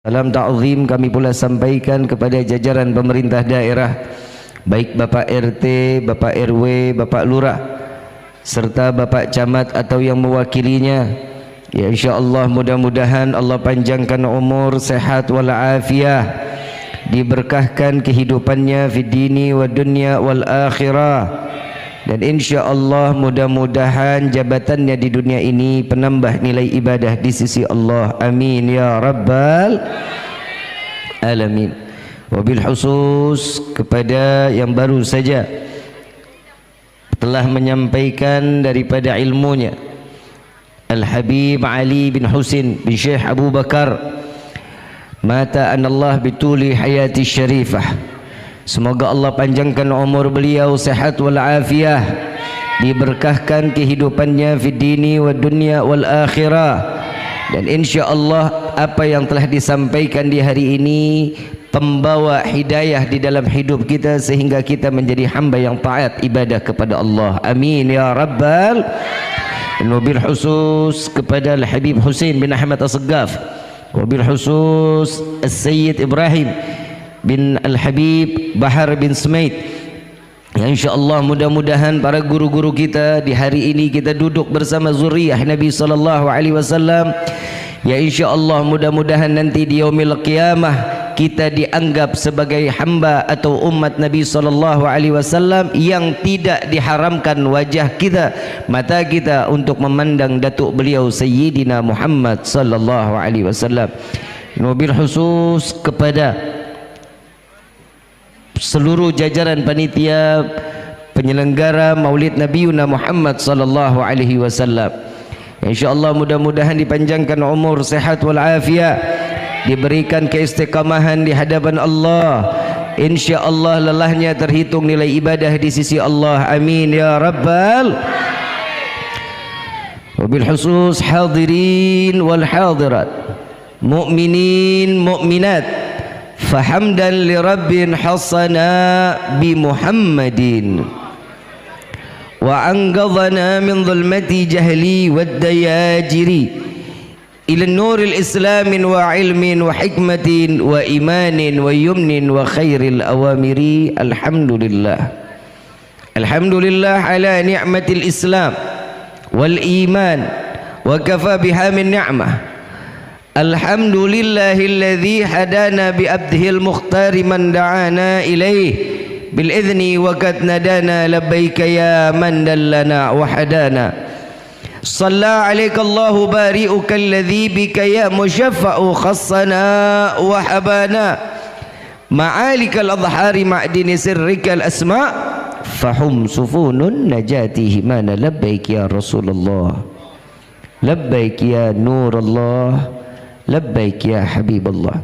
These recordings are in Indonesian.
Salam ta'zim kami pula sampaikan kepada jajaran pemerintah daerah, baik Bapak RT, Bapak RW, Bapak Lurah serta Bapak Camat atau yang mewakilinya. Ya, insyaAllah mudah-mudahan Allah panjangkan umur, sehat walafiat, diberkahkan kehidupannya fi dini wa dunya wal akhirah, dan insyaAllah mudah-mudahan jabatannya di dunia ini penambah nilai ibadah di sisi Allah. Amin ya rabbal alamin. Wabil khusus kepada yang baru saja telah menyampaikan daripada ilmunya, Al-Habib Ali bin Husin bin Syekh Abu Bakar, mata anallah bituli hayati syarifah. Semoga Allah panjangkan umur beliau, sehat walafiat, diberkahkan kehidupannya fi dini wa dunya wal akhirah, dan insyaAllah apa yang telah disampaikan di hari ini pembawa hidayah di dalam hidup kita sehingga kita menjadi hamba yang taat ibadah kepada Allah. Amin ya rabbal. Wabil khusus kepada Al-Habib Husin bin Ahmad As-Saggaf, wabil khusus As-Sayyid Ibrahim bin Al-Habib Bahar bin Smaid, yang insyaAllah mudah-mudahan para guru-guru kita di hari ini kita duduk bersama zuriyah Nabi SAW. Ya insyaAllah mudah-mudahan nanti di yaumil qiyamah kita dianggap sebagai hamba atau umat Nabi SAW yang tidak diharamkan wajah kita, mata kita untuk memandang datuk beliau Sayyidina Muhammad SAW. Wabil khusus kepada seluruh jajaran panitia penyelenggara Maulid Nabiuna Muhammad sallallahu alaihi wasallam. Insyaallah mudah-mudahan dipanjangkan umur, sehat walafiat, diberikan keistiqamahan di hadapan Allah. Insyaallah lelahnya terhitung nilai ibadah di sisi Allah. Amin ya rabbal. Wabil khusus hadirin wal hadirat, mukminin mukminat, fahamdan li rabbin hasana bi Muhammadin wa anqadhana min dhulmati jahli wad dayajiri ila nuril islamin wa ilmin wa hikmatin wa imanin wa yumnin wa khairil awamiri. Alhamdulillah, alhamdulillah ala ni'matil islam wal iman wa kafa biha min ni'mah. Alhamdulillahilladzi hadana bi abdihil mukhtari man da'ana ilaih bil idzni wa qad nadana labbaika ya man dallana wa hadana. Shalla alaika Allahu bari'uka alladzi bika ya musyaffa'u khassana wa habana ma'alikal adhari ma'dini sirrikal asma' fahum sufunun najatihi mana labbaik ya Rasulullah, labbaik ya Nurullah, labbaik ya Habibullah.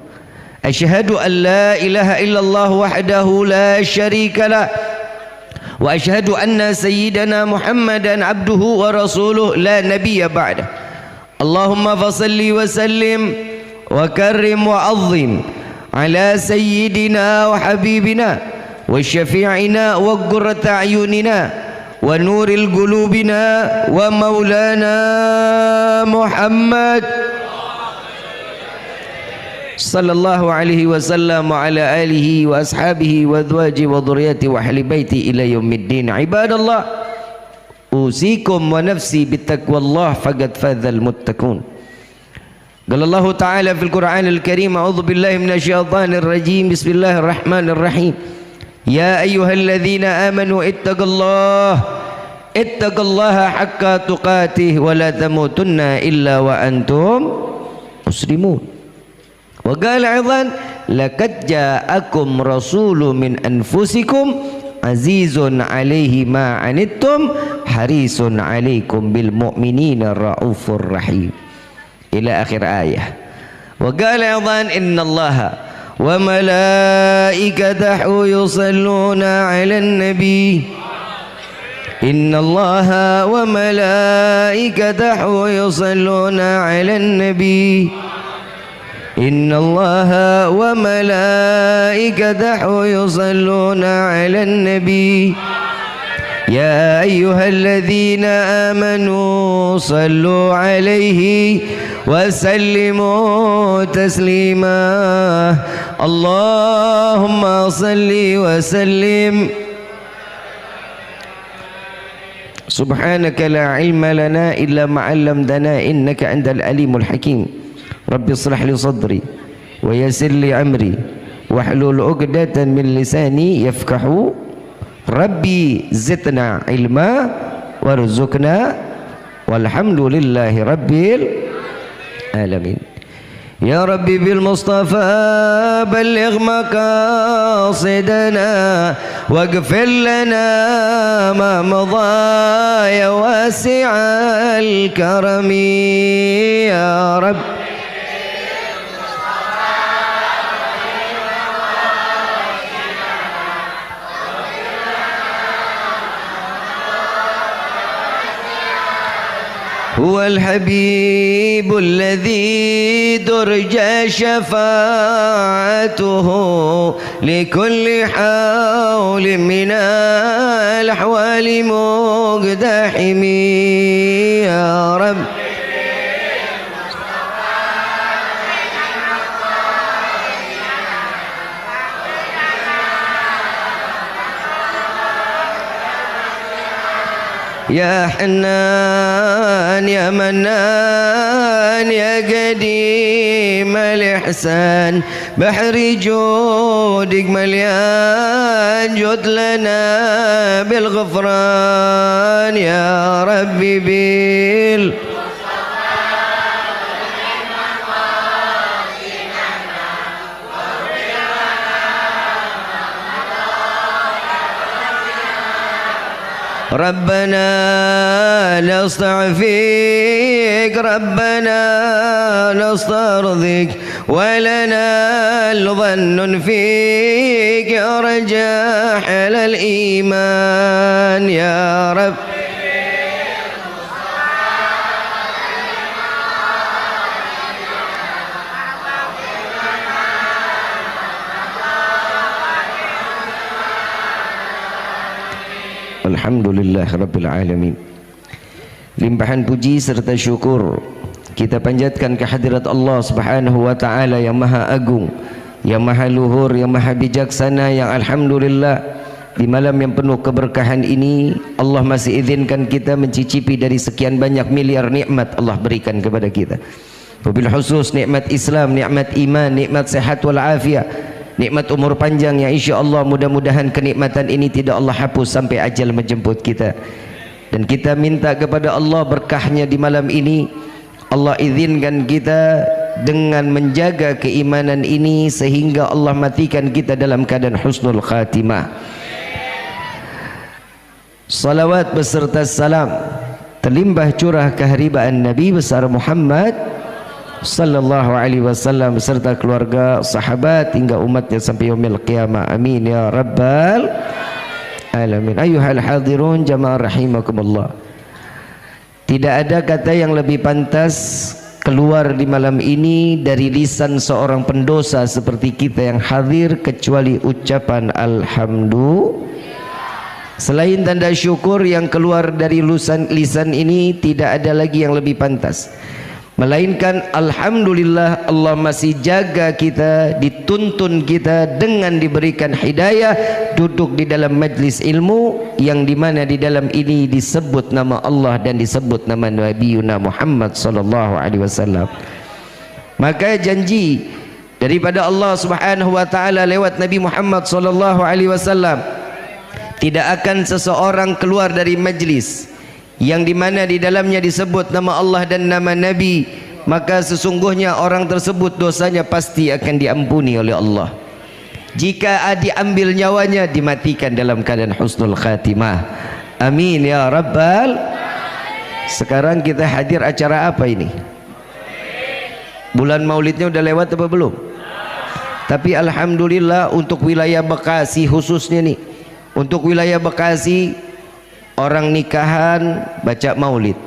Asyhadu an la ilaha illallah wahdahu la syarika lah, wa asyhadu anna sayyidana Muhammadan abduhu wa rasuluh la nabiyya ba'dah. Allahumma fasalli wa sallim wa karrim wa azim ala sayyidina wa habibina wa syafi'ina wa qurrata a'yunina wa nuril qulubina wa maulana Muhammad sallallahu alaihi wasallam wa ala alihi wa ashabihi wa azwaji wa dhurriyyati wa ahli baiti ila yaumiddin. Ibadallah, usikum wa nafsi bittaqwallah faqad fazal muttaqun. Qala Allah ta'ala fil Qur'anil Karim, a'udzu billahi minasyaitonir rajim, bismillahirrahmanirrahim. Ya ayyuhalladzina amanu ittaqullaha haqqa tuqatih wa la tamutunna illa wa antum muslimun. Wa qala aidan laqad ja'akum rasulun min anfusikum azizun 'alaihi ma 'anittum harisun 'alaikum bil mu'minina raufur rahim ila akhir ayah. Wa qala aidan innallaha wa malaikatahu yusalluna 'alan nabi innallaha wa malaikatahu yusalluna 'alan nabi innallaha wa malaikatahu yusalluna 'alan nabi ya ayyuhalladzina amanu sallu 'alaihi وسلموا تسليما اللهم صل وسلم سبحانك لا علم لنا إلا ما علمتنا إنك أنت العليم الحكيم رب اصلح لي صدري ويسر لي أمري واحلل عقدة من لساني يفقهوا ربي زدنا علما وارزقنا والحمد لله رب العالمين يا ربي بالمصطفى بلغ مقاصدنا واغفر لنا ما مضى يا واسع الكرم يا رب هو الحبيب الذي ترجى شفاعته لكل حول من الأحوال مقتحم يا رب يا حنان يا منان يا قديم الإحسان بحر جودك مليان جد لنا بالغفران يا ربي ربنا نستعفيك ربنا نسترضيك ولنا الظن فيك يا رجاح على الإيمان يا رب Alhamdulillah Rabbil Alamin. Limpahan puji serta syukur kita panjatkan kehadirat Allah Subhanahu wa ta'ala yang maha agung, yang maha luhur, yang maha bijaksana, yang alhamdulillah di malam yang penuh keberkahan ini Allah masih izinkan kita mencicipi dari sekian banyak miliar nikmat Allah berikan kepada kita. Wabil khusus nikmat Islam, nikmat iman, nikmat sehat wal afiat, nikmat umur panjang yang insya-Allah mudah-mudahan kenikmatan ini tidak Allah hapus sampai ajal menjemput kita. Dan kita minta kepada Allah berkahnya di malam ini Allah izinkan kita dengan menjaga keimanan ini sehingga Allah matikan kita dalam keadaan husnul khatimah. Salawat beserta salam terlimpah curah keharibaan Nabi besar Muhammad sallallahu alaihi wasallam beserta keluarga, sahabat hingga umatnya sampai yaumil qiyamah. Amin ya rabbal alamin. Ayuhal hadirun jamaah rahimakumullah. Tidak ada kata yang lebih pantas keluar di malam ini dari lisan seorang pendosa seperti kita yang hadir kecuali ucapan alhamdulillah. Selain tanda syukur yang keluar dari lisan ini tidak ada lagi yang lebih pantas melainkan alhamdulillah Allah masih jaga kita, dituntun kita dengan diberikan hidayah duduk di dalam majlis ilmu yang dimana di dalam ini disebut nama Allah dan disebut nama Nabi Muhammad sallallahu alaihi wasallam. Maka janji daripada Allah Subhanahu wa taala lewat Nabi Muhammad sallallahu alaihi wasallam tidak akan seseorang keluar dari majlis yang dimana di dalamnya disebut nama Allah dan nama Nabi, maka sesungguhnya orang tersebut dosanya pasti akan diampuni oleh Allah. Jika diambil nyawanya dimatikan dalam keadaan husnul khatimah. Amin ya rabbal. Sekarang kita hadir acara apa ini? Bulan maulidnya udah lewat apa belum? Tapi alhamdulillah untuk wilayah Bekasi khususnya nih, untuk wilayah Bekasi orang nikahan baca maulid,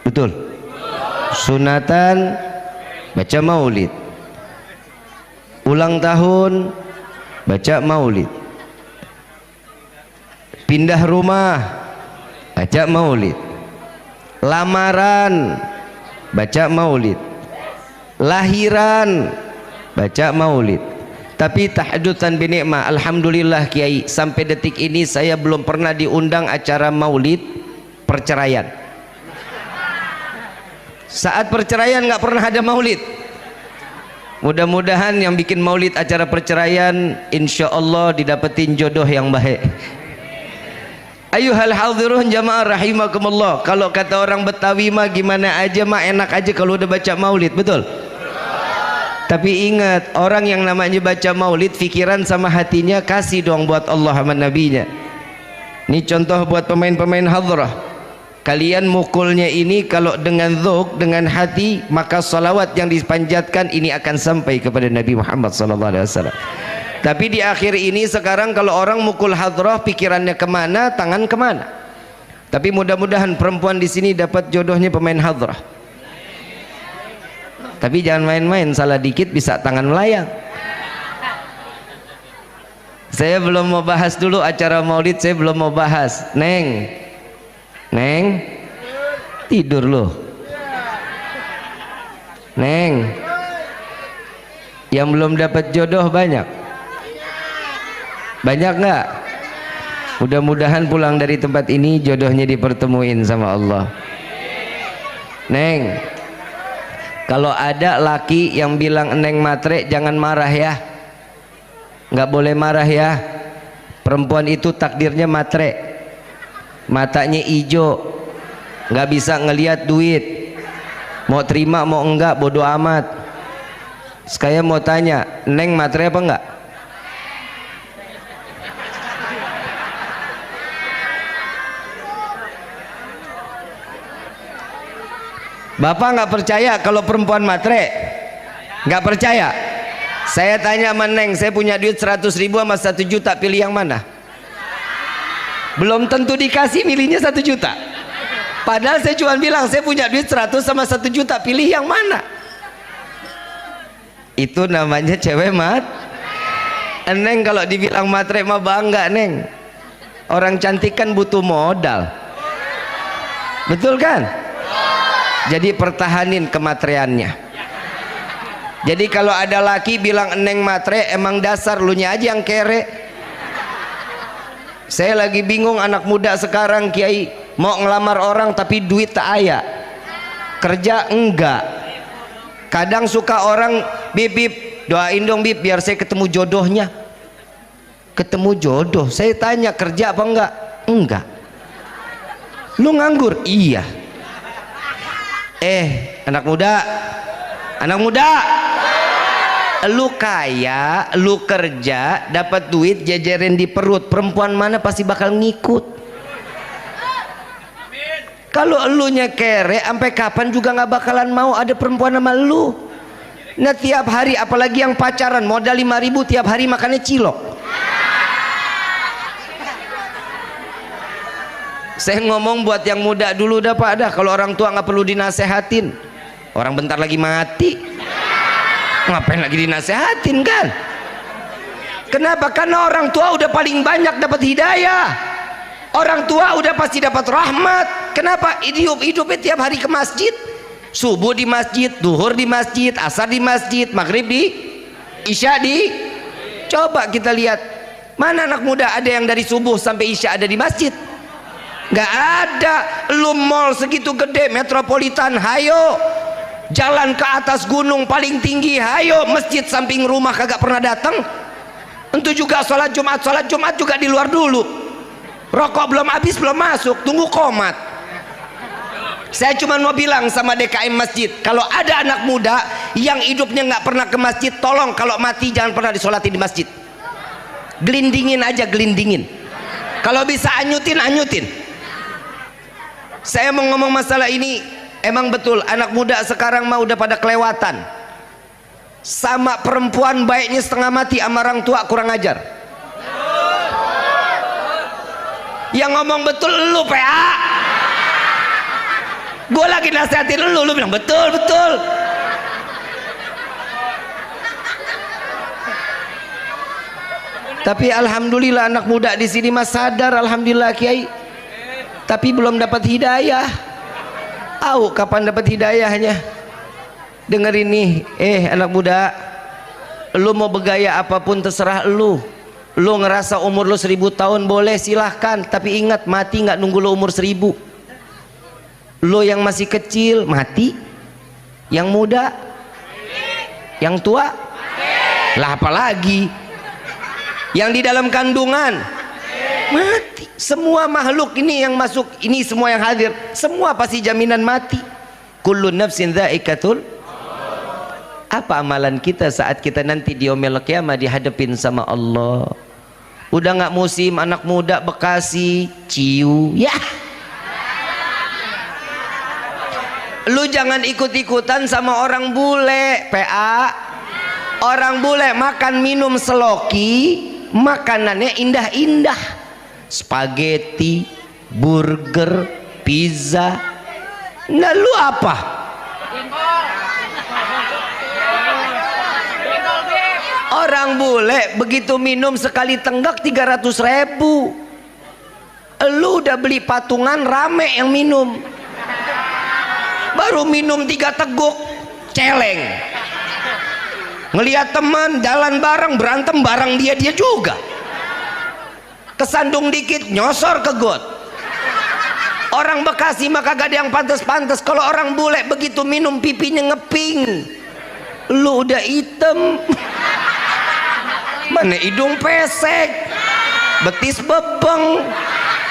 betul? Sunatan baca maulid, ulang tahun baca maulid, pindah rumah baca maulid, lamaran baca maulid, lahiran baca maulid. Tapi tahadutsan binikmah, alhamdulillah Kiai, sampai detik ini saya belum pernah diundang acara maulid perceraian. Saat perceraian nggak pernah ada maulid. Mudah-mudahan yang bikin maulid acara perceraian insya Allah didapetin jodoh yang baik. Ayuhal hadirun jamaah rahimakumullah. Kalau kata orang Betawi mah gimana aja mah enak aja kalau udah baca maulid, betul? Tapi ingat, orang yang namanya baca maulid, pikiran sama hatinya kasih dong buat Allah sama nabinya. Ini contoh buat pemain-pemain hadrah. Kalian mukulnya ini kalau dengan dzauq, dengan hati, maka salawat yang dipanjatkan ini akan sampai kepada Nabi Muhammad SAW. Tapi di akhir ini sekarang kalau orang mukul hadrah, pikirannya kemana, tangan kemana. Tapi mudah-mudahan perempuan di sini dapat jodohnya pemain hadrah. Tapi jangan main-main, salah dikit bisa tangan melayang. Saya belum mau bahas dulu acara maulid, saya belum mau bahas. Neng tidur loh. Neng, yang belum dapat jodoh banyak nggak? Mudah-mudahan pulang dari tempat ini jodohnya dipertemuin sama Allah. Neng, kalau ada laki yang bilang neng matre, jangan marah ya. Nggak boleh marah ya. Perempuan itu takdirnya matre, matanya ijo, nggak bisa ngelihat duit, mau terima mau enggak bodoh amat. Saya mau tanya, neng matre apa enggak? Bapak nggak percaya kalau perempuan matre? Nggak percaya? Saya tanya sama Neng, saya punya duit 100.000 sama 1 juta, pilih yang mana? Belum tentu dikasih, milihnya 1 juta. Padahal saya cuma bilang saya punya duit 100 sama 1 juta, pilih yang mana? Itu namanya cewek Neng kalau dibilang matre mah bangga Neng. Orang cantik kan butuh modal, betul kan? Jadi pertahanin kematriannya. Jadi kalau ada laki bilang neng matre, emang dasar lu nya aja yang kere. Saya lagi bingung anak muda sekarang Kiai, mau ngelamar orang tapi duit tak aya, kerja enggak. Kadang suka orang, bib doain dong bib biar saya ketemu jodohnya. Ketemu jodoh, saya tanya kerja apa enggak? Enggak. Lu nganggur? Iya. Anak muda, lu kaya, lu kerja, dapat duit, jajarin di perut, perempuan mana pasti bakal ngikut. Kalau elunya kere, sampai kapan juga nggak bakalan mau ada perempuan sama lu. Nah tiap hari, apalagi yang pacaran, modal 5.000 tiap hari makannya cilok. Saya ngomong buat yang muda dulu dah Pak dah, kalau orang tua nggak perlu dinasehatin, orang bentar lagi mati, ngapain lagi dinasehatin kan? Kenapa? Karena orang tua udah paling banyak dapat hidayah, orang tua udah pasti dapat rahmat. Kenapa? Hidupnya tiap hari ke masjid, subuh di masjid, duhur di masjid, asar di masjid, maghrib di, isya di. Coba kita lihat, mana anak muda ada yang dari subuh sampai isya ada di masjid? Nggak ada. Lu mall segitu gede, metropolitan, hayo. Jalan ke atas gunung paling tinggi, hayo. Masjid samping rumah kagak pernah datang. Tentu juga sholat Jumat juga di luar dulu. Rokok belum habis, belum masuk, tunggu komat. Saya cuma mau bilang sama DKM masjid, kalau ada anak muda yang hidupnya nggak pernah ke masjid, tolong kalau mati jangan pernah disolatin di masjid. Gelindingin aja, gelindingin. Kalau bisa anyutin. Saya mau ngomong masalah ini, emang betul anak muda sekarang mah udah pada kelewatan. Sama perempuan baiknya setengah mati, sama orang tua kurang ajar. Yang ngomong betul lu PA. Gue lagi nasihatin lu bilang betul. Tapi alhamdulillah anak muda di sini mah sadar, alhamdulillah Kiai. Tapi belum dapat hidayah. Kapan dapat hidayahnya? Dengerin nih, anak muda, lu mau bergaya apapun terserah lu. Lu ngerasa umur lu 1000 tahun boleh, silahkan, tapi ingat mati nggak nunggu lu umur 1000. Lu yang masih kecil mati, yang muda, yang tua, lah apalagi yang di dalam kandungan mati. Semua makhluk ini yang masuk ini, semua yang hadir, semua pasti jaminan mati. Kullu nafsin dha'iqatul. Apa amalan kita saat kita nanti di yaumil qiyamah dihadapin sama Allah? Udah nggak musim anak muda Bekasi ciu ya. Lu jangan ikut-ikutan sama orang bule PA. Orang bule makan minum seloki, makanannya indah-indah, spaghetti, burger, pizza. Nah lu apa? Orang bule begitu minum sekali tenggak 300.000. Lu udah beli patungan rame yang minum, baru minum 3 teguk celeng. Ngelihat teman jalan bareng berantem bareng dia juga. Kesandung dikit nyosor ke got. Orang Bekasi mah kagak ada yang pantas-pantas. Kalau orang bule begitu minum pipinya ngeping. Lu udah hitam. Mana hidung pesek, betis bebeng,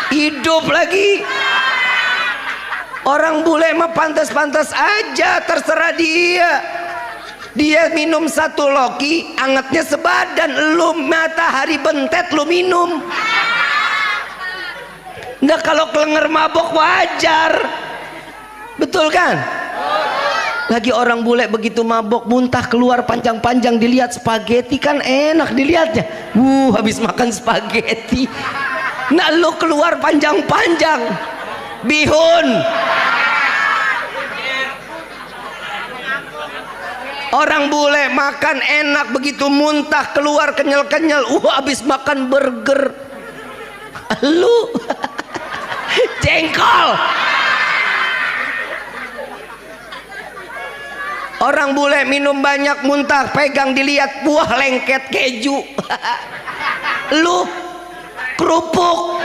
hidup lagi. Orang bule mah pantas-pantas aja, terserah dia. Dia minum 1 loki, angetnya sebadan. Lu matahari bentet lu minum. Nggak, kalau kelenger mabok wajar, betul kan? Lagi orang bule begitu mabok muntah keluar panjang-panjang, dilihat spaghetti kan enak dilihatnya. Habis makan spaghetti. Nah lu keluar panjang-panjang, bihun. Orang bule makan enak begitu muntah keluar kenyal-kenyal. Habis makan burger. Lu jengkol. Orang bule minum banyak muntah, pegang dilihat buah lengket keju. Lu kerupuk.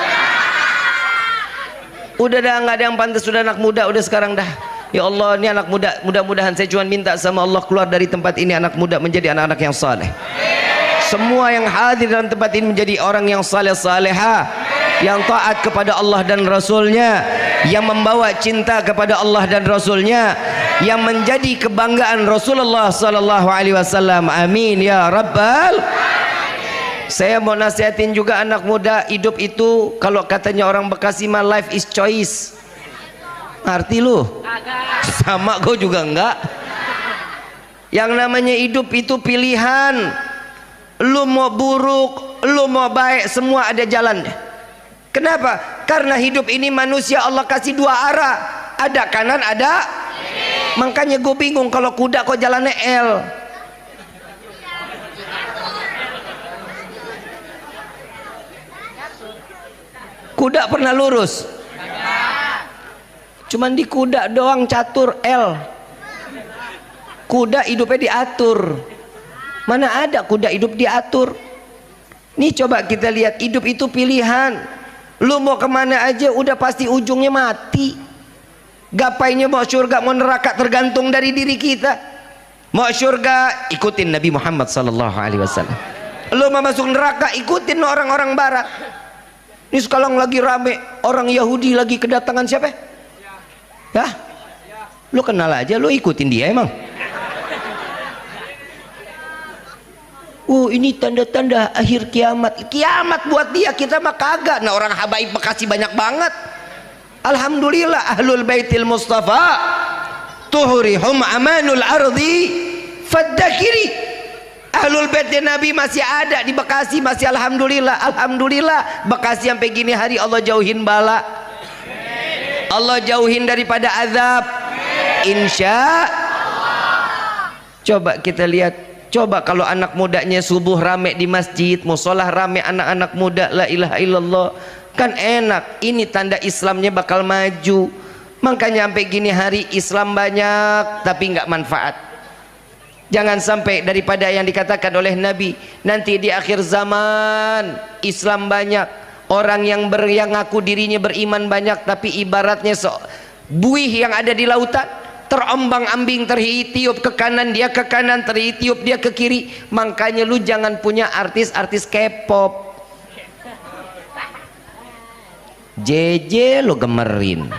Udah dah, nggak ada yang pantas. Sudah anak muda udah sekarang dah. Ya Allah, ini anak muda, mudah-mudahan saya cuma minta sama Allah keluar dari tempat ini anak muda menjadi anak-anak yang saleh. Semua yang hadir dalam tempat ini menjadi orang yang saleh saleha, yang taat kepada Allah dan Rasulnya, yang membawa cinta kepada Allah dan Rasulnya, yang menjadi kebanggaan Rasulullah sallallahu alaihi wasallam. Amin ya rabbal. Saya mau nasihatin juga anak muda, hidup itu kalau katanya orang Bekasi mah life is choice. Ngerti lu? Sama gue juga enggak. Yang namanya hidup itu pilihan. Lu mau buruk, lu mau baik, semua ada jalannya. Kenapa? Karena hidup ini manusia Allah kasih 2 arah. Ada kanan, ada. Makanya gue bingung kalau kuda kok jalannya L. Kuda pernah lurus? Cuman di kuda doang catur L. Kuda hidupnya diatur. Mana ada kuda hidup diatur? Nih coba kita lihat, hidup itu pilihan. Lu mau kemana aja udah pasti ujungnya mati. Gapainya mau surga mau neraka tergantung dari diri kita. Mau surga ikutin Nabi Muhammad sallallahu alaihi wasallam. Lu mau masuk neraka ikutin orang-orang barat. Ini sekarang lagi rame orang Yahudi lagi kedatangan siapa? Ya? Lu kenal aja, lu ikutin dia emang. Ini tanda-tanda akhir kiamat. Kiamat buat dia, kita mah kagak. Nah orang habaib Bekasi banyak banget. Alhamdulillah ahlul baitil mustafa tuhurihum amanul ardi faddakiri. Ahlul baitnya Nabi masih ada di Bekasi, masih alhamdulillah. Alhamdulillah Bekasi sampai gini hari Allah jauhin bala, Allah jauhin daripada azab, insya Allah. Coba kita lihat, coba kalau anak mudanya subuh rame di masjid, musolah rame anak-anak muda, la ilaha illallah, kan enak. Ini tanda Islamnya bakal maju. Makanya sampai gini hari Islam banyak tapi nggak manfaat. Jangan sampai daripada yang dikatakan oleh Nabi, nanti di akhir zaman Islam banyak, orang yang ngaku dirinya beriman banyak, tapi ibaratnya buih yang ada di lautan, terombang-ambing, tertiup ke kanan dia ke kanan, tertiup dia ke kiri. Makanya lu jangan punya artis-artis K-pop. JJ lu gemerin,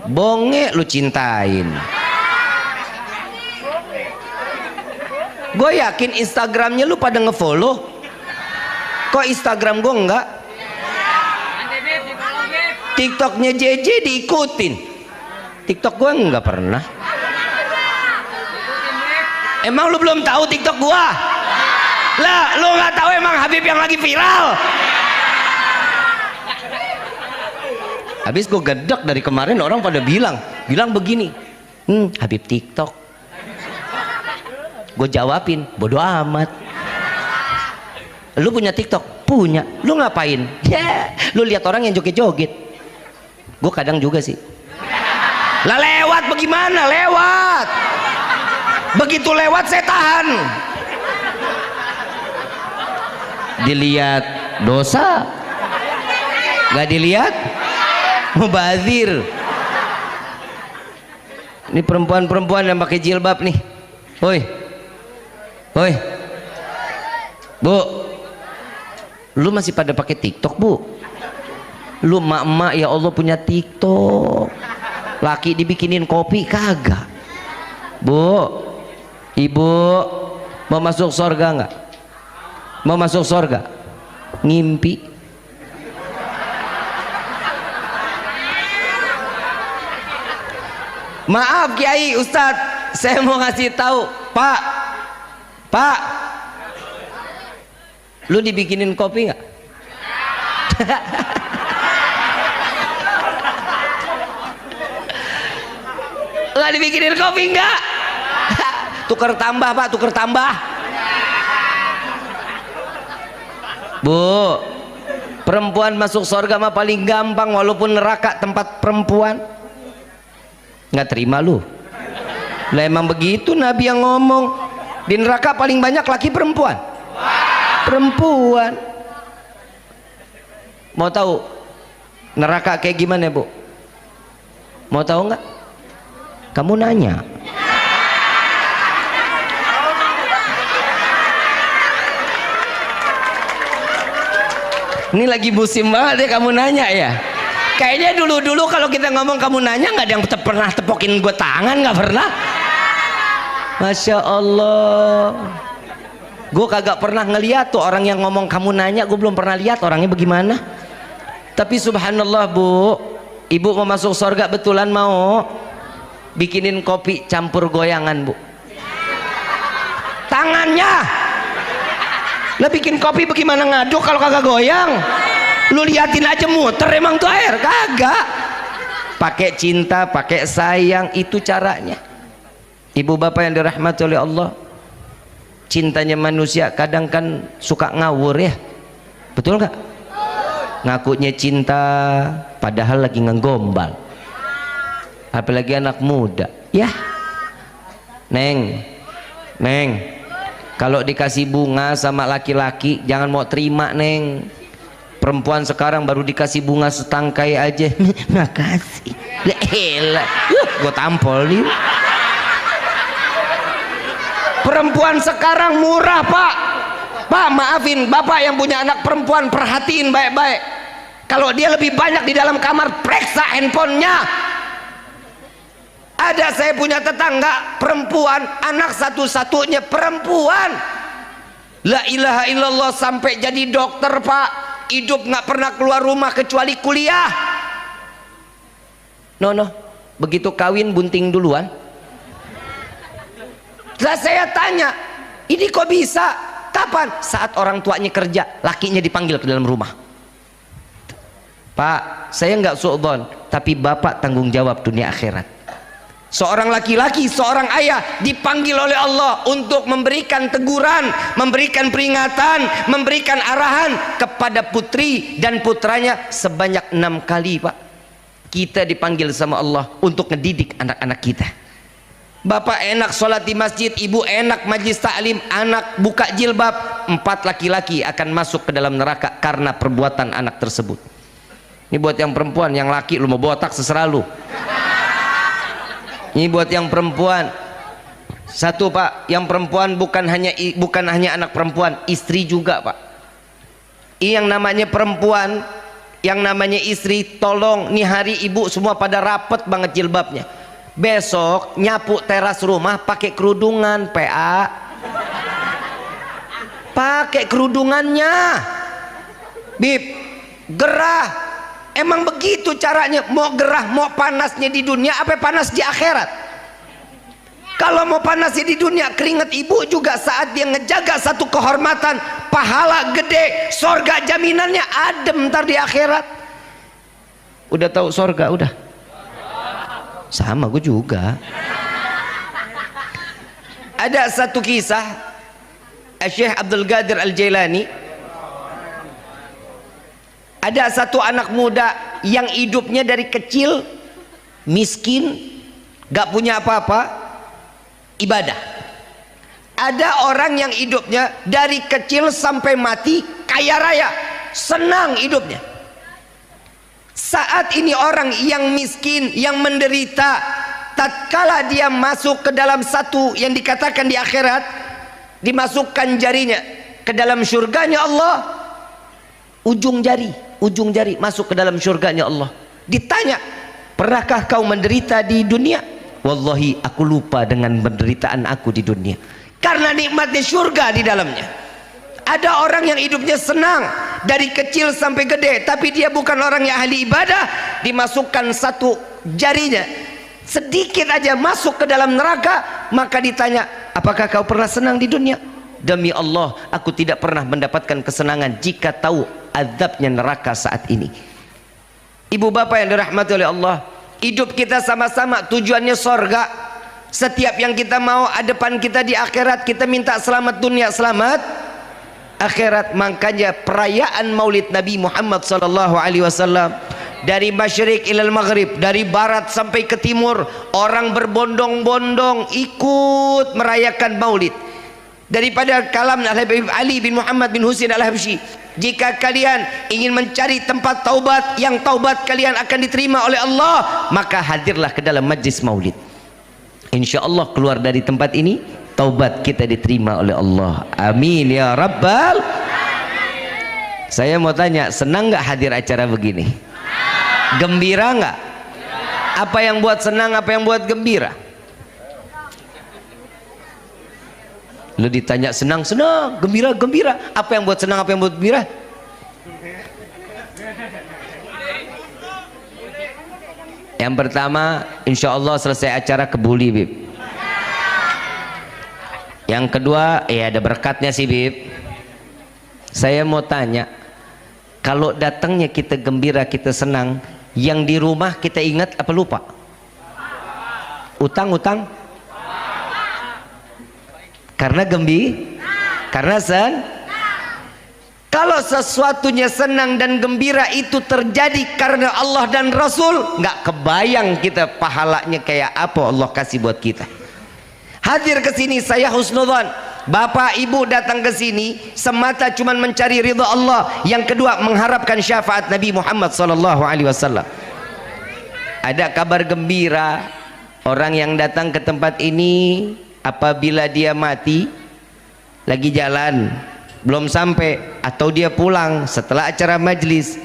bonge lu cintain. Gue yakin Instagramnya lu pada ngefollow. Kok Instagram gue enggak? TikToknya JJ diikutin. TikTok gue enggak pernah. Emang lu belum tahu TikTok gue? Lah lu nggak tahu emang Habib yang lagi viral? Habis gue gedek dari kemarin, orang pada bilang begini, Habib TikTok. Gue jawabin, bodo amat. Lu punya TikTok? Punya. Lu ngapain? Ya, lu lihat orang yang joget-joget. Gue kadang juga sih. Lah lewat bagaimana? Lewat. Begitu lewat saya tahan. Dilihat dosa, nggak dilihat mubazir. Ini perempuan-perempuan yang pakai jilbab nih. Woi, woi, bu, lu masih pada pakai TikTok bu? Lu emak-emak ya Allah punya TikTok. Laki dibikinin kopi kagak? Bu, ibu mau masuk surga nggak? Mau masuk surga? Ngimpi. Maaf Kiai, Ustadz, saya mau ngasih tahu, Pak, lu dibikinin kopi nggak? Nggak dibikinin kopi nggak? Tuker tambah Pak, tuker tambah. Bu, perempuan masuk surga mah paling gampang, walaupun neraka tempat perempuan. Nggak terima lu? Lah emang begitu Nabi yang ngomong, di neraka paling banyak laki perempuan. Perempuan. Mau tahu neraka kayak gimana bu? Mau tahu nggak? Kamu nanya. Ini lagi musim banget ya kamu nanya ya. Kayaknya dulu-dulu kalau kita ngomong kamu nanya nggak ada yang pernah tepokin gue tangan, nggak pernah. Masya Allah. Gue kagak pernah ngeliat tuh orang yang ngomong kamu nanya, gue belum pernah lihat orangnya bagaimana. Tapi subhanallah bu, ibu mau masuk surga betulan mau bikinin kopi campur goyangan bu. Tangannya. Lah bikin kopi bagaimana ngaduk kalau kagak goyang? Lu liatin aja muter emang tuh air, kagak. Pakai cinta, pakai sayang, itu caranya. Ibu bapak yang dirahmati oleh Allah, cintanya manusia kadang kan suka ngawur ya, betul nggak? Ngakunya cinta padahal lagi ngegombal, apalagi anak muda ya. Neng, kalau dikasih bunga sama laki-laki jangan mau terima neng. Perempuan sekarang baru dikasih bunga setangkai aja makasih, elah, gue tampol nih. Perempuan sekarang murah pak. Maafin bapak yang punya anak perempuan, perhatiin baik-baik. Kalau dia lebih banyak di dalam kamar, periksa handphonenya. Ada saya punya tetangga perempuan, anak satu-satunya perempuan, la ilaha illallah, sampai jadi dokter pak, hidup nggak pernah keluar rumah kecuali kuliah. Begitu kawin bunting duluan. Lah saya tanya, ini kok bisa? Kapan? Saat orang tuanya kerja, lakinya dipanggil ke dalam rumah. Pak, saya nggak suudzon, tapi bapak tanggung jawab dunia akhirat. Seorang laki-laki, seorang ayah dipanggil oleh Allah untuk memberikan teguran, memberikan peringatan, memberikan arahan kepada putri dan putranya sebanyak 6 kali pak. Kita dipanggil sama Allah untuk ngedidik anak-anak kita. Bapak enak sholat di masjid, ibu enak majlis taklim, anak buka jilbab, 4 laki-laki akan masuk ke dalam neraka karena perbuatan anak tersebut. Ini buat yang perempuan, yang laki lu mau botak seserah lu. Ini buat yang perempuan. Satu Pak, yang perempuan bukan hanya anak perempuan, istri juga Pak. Ini yang namanya perempuan, yang namanya istri, tolong nih hari ibu semua pada rapet banget jilbabnya. Besok nyapu teras rumah pakai kerudungan PA, pakai kerudungannya Bib, gerah. Emang begitu caranya, mau gerah mau panasnya di dunia apa panas di akhirat. Kalau mau panasnya di dunia, keringat ibu juga saat dia ngejaga satu kehormatan, pahala gede, sorga jaminannya adem ntar di akhirat. Udah tahu sorga udah? Sama gue juga. Ada satu kisah Syekh Abdul Qadir Al-Jailani. Ada satu anak muda yang hidupnya dari kecil miskin, gak punya apa-apa, ibadah. Ada orang yang hidupnya dari kecil sampai mati kaya raya, senang hidupnya. Saat ini orang yang miskin, yang menderita, tatkala dia masuk ke dalam satu yang dikatakan di akhirat, dimasukkan jarinya ke dalam surganya Allah, ujung jari masuk ke dalam surganya Allah. Ditanya, pernahkah kau menderita di dunia? Wallahi aku lupa dengan penderitaan aku di dunia, karena nikmatnya surga di dalamnya. Ada orang yang hidupnya senang dari kecil sampai gede, tapi dia bukan orang yang ahli ibadah, dimasukkan satu jarinya sedikit aja masuk ke dalam neraka, maka ditanya, apakah kau pernah senang di dunia? Demi Allah, aku tidak pernah mendapatkan kesenangan jika tahu azabnya neraka saat ini. Ibu bapak yang dirahmati oleh Allah, hidup kita sama-sama tujuannya sorga. Setiap yang kita mau depan kita di akhirat, kita minta selamat dunia, selamat akhirat. Makanya perayaan Maulid Nabi Muhammad SAW, dari masyrik ilal maghrib, dari barat sampai ke timur, orang berbondong-bondong ikut merayakan Maulid. Daripada kalam Al-Habib Ali bin Muhammad bin Husain Al-Habsyi, jika kalian ingin mencari tempat taubat yang taubat kalian akan diterima oleh Allah, maka hadirlah ke dalam majlis Maulid. Insya Allah keluar dari tempat ini, taubat kita diterima oleh Allah. Amin ya Rabbal. Saya mau tanya, senang nggak hadir acara begini? Gembira nggak? Apa yang buat senang, apa yang buat gembira? Lu ditanya senang, senang, gembira, gembira. Apa yang buat senang, apa yang buat gembira? Yang pertama, insya Allah selesai acara kebuli, Bib. Yang kedua, ya ada berkatnya sih, Bib. Saya mau tanya, kalau datangnya kita gembira, kita senang, yang di rumah kita ingat apa lupa? Utang-utang? Karena karena kalau sesuatunya senang dan gembira itu terjadi karena Allah dan Rasul, nggak kebayang kita pahalanya kayak apa Allah kasih buat kita. Hadir ke sini saya husnudzon, bapak ibu datang ke sini semata cuman mencari ridha Allah, yang kedua mengharapkan syafaat Nabi Muhammad SAW. Ada kabar gembira, orang yang datang ke tempat ini apabila dia mati lagi jalan belum sampai, atau dia pulang setelah acara majlis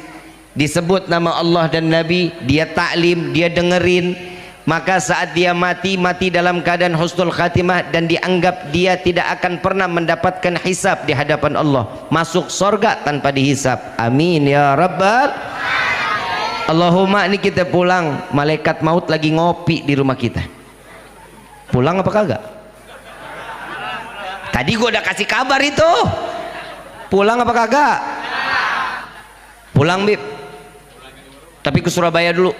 disebut nama Allah dan Nabi, dia taklim, dia dengerin, maka saat dia mati dalam keadaan husnul khatimah dan dianggap dia tidak akan pernah mendapatkan hisab di hadapan Allah, masuk sorga tanpa dihisab. Amin ya Rabbal. Allahumma. Ini kita pulang, malaikat maut lagi ngopi di rumah kita. Pulang apa kagak? Tadi gua udah kasih kabar itu. Pulang apa kagak? Pulang, Bib. Tapi ke Surabaya dulu.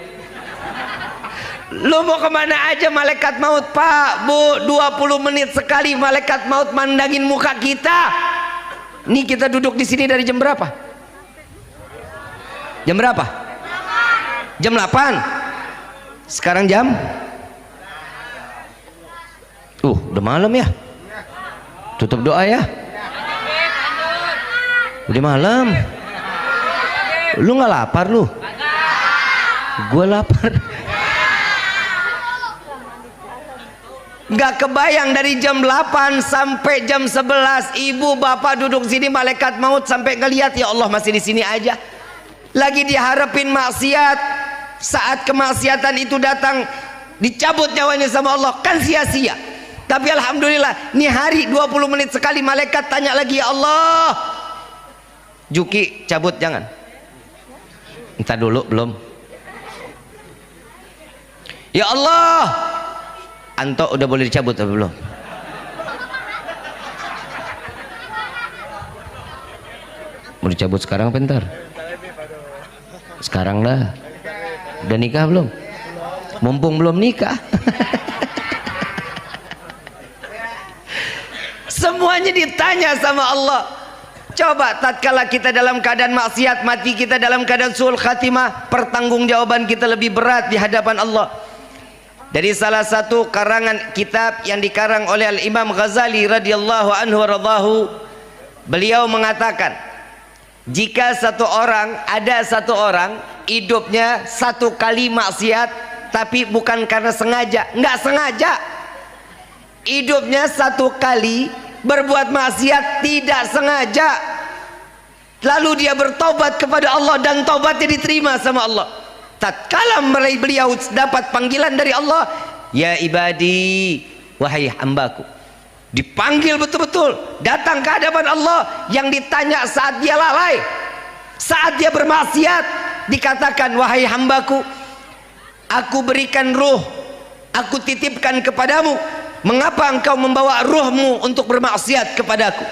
Lu mau kemana aja malaikat maut, Pak, Bu? 20 menit sekali malaikat maut mandangin muka kita. Nih kita duduk di sini dari jam berapa? Jam berapa? Jam 8. Sekarang jam Udah malam ya, tutup doa ya. Udah malam. Lu nggak lapar lu? Gue lapar. Nggak kebayang dari jam 8 sampai jam 11 ibu bapak duduk sini, malaikat maut sampai ngelihat, ya Allah masih di sini aja. Lagi diharapin maksiat, saat kemaksiatan itu datang dicabut nyawanya sama Allah, kan sia-sia. Tapi alhamdulillah nih hari 20 menit sekali malaikat tanya lagi, ya Allah Juki cabut jangan. Entah dulu belum. Ya Allah Anto udah boleh dicabut atau belum? Mau dicabut sekarang apa ntar? Sekarang dah. Udah nikah belum? Mumpung belum nikah. Semuanya ditanya sama Allah. Coba tatkala kita dalam keadaan maksiat, mati kita dalam keadaan suul khatimah, pertanggungjawaban kita lebih berat di hadapan Allah. Dari salah satu karangan kitab yang dikarang oleh Al-Imam Ghazali radhiyallahu anhu waradahu, beliau mengatakan, jika ada satu orang hidupnya satu kali maksiat, tapi bukan karena sengaja, nggak sengaja, hidupnya satu kali berbuat maksiat tidak sengaja, lalu dia bertobat kepada Allah dan tobatnya diterima sama Allah. Tatkala beliau dapat panggilan dari Allah, ya ibadi, wahai hambaku, dipanggil betul-betul, datang ke hadapan Allah. Yang ditanya saat dia lalai, saat dia bermaksiat, dikatakan, wahai hambaku, aku berikan ruh, aku titipkan kepadamu, mengapa engkau membawa ruhmu untuk bermaksiat kepadaku?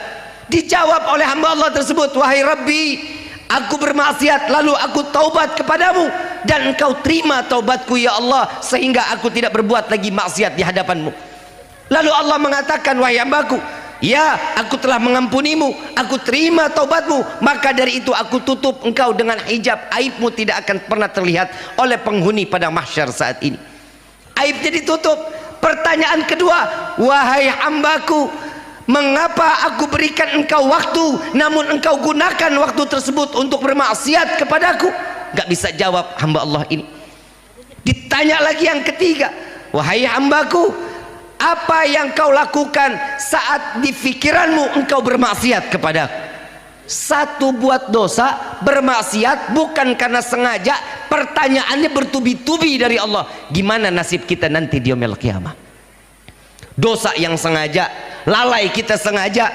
Dijawab oleh hamba Allah tersebut, wahai Rabbi, aku bermaksiat lalu aku taubat kepadamu dan engkau terima taubatku ya Allah, sehingga aku tidak berbuat lagi maksiat di hadapanmu. Lalu Allah mengatakan, wahai hambaku, ya aku telah mengampunimu, aku terima taubatmu, maka dari itu aku tutup engkau dengan hijab, aibmu tidak akan pernah terlihat oleh penghuni pada mahsyar saat ini. Aibnya ditutup. Pertanyaan kedua, wahai hambaku, mengapa aku berikan engkau waktu namun engkau gunakan waktu tersebut untuk bermaksiat kepadaku? Gak bisa jawab hamba Allah ini. Ditanya lagi yang ketiga, wahai hambaku, apa yang kau lakukan saat di pikiranmu engkau bermaksiat kepadaku? Satu, buat dosa, bermaksiat bukan karena sengaja. Pertanyaannya bertubi-tubi dari Allah, gimana nasib kita nanti di yaumil qiyamah? Dosa yang sengaja, lalai kita sengaja,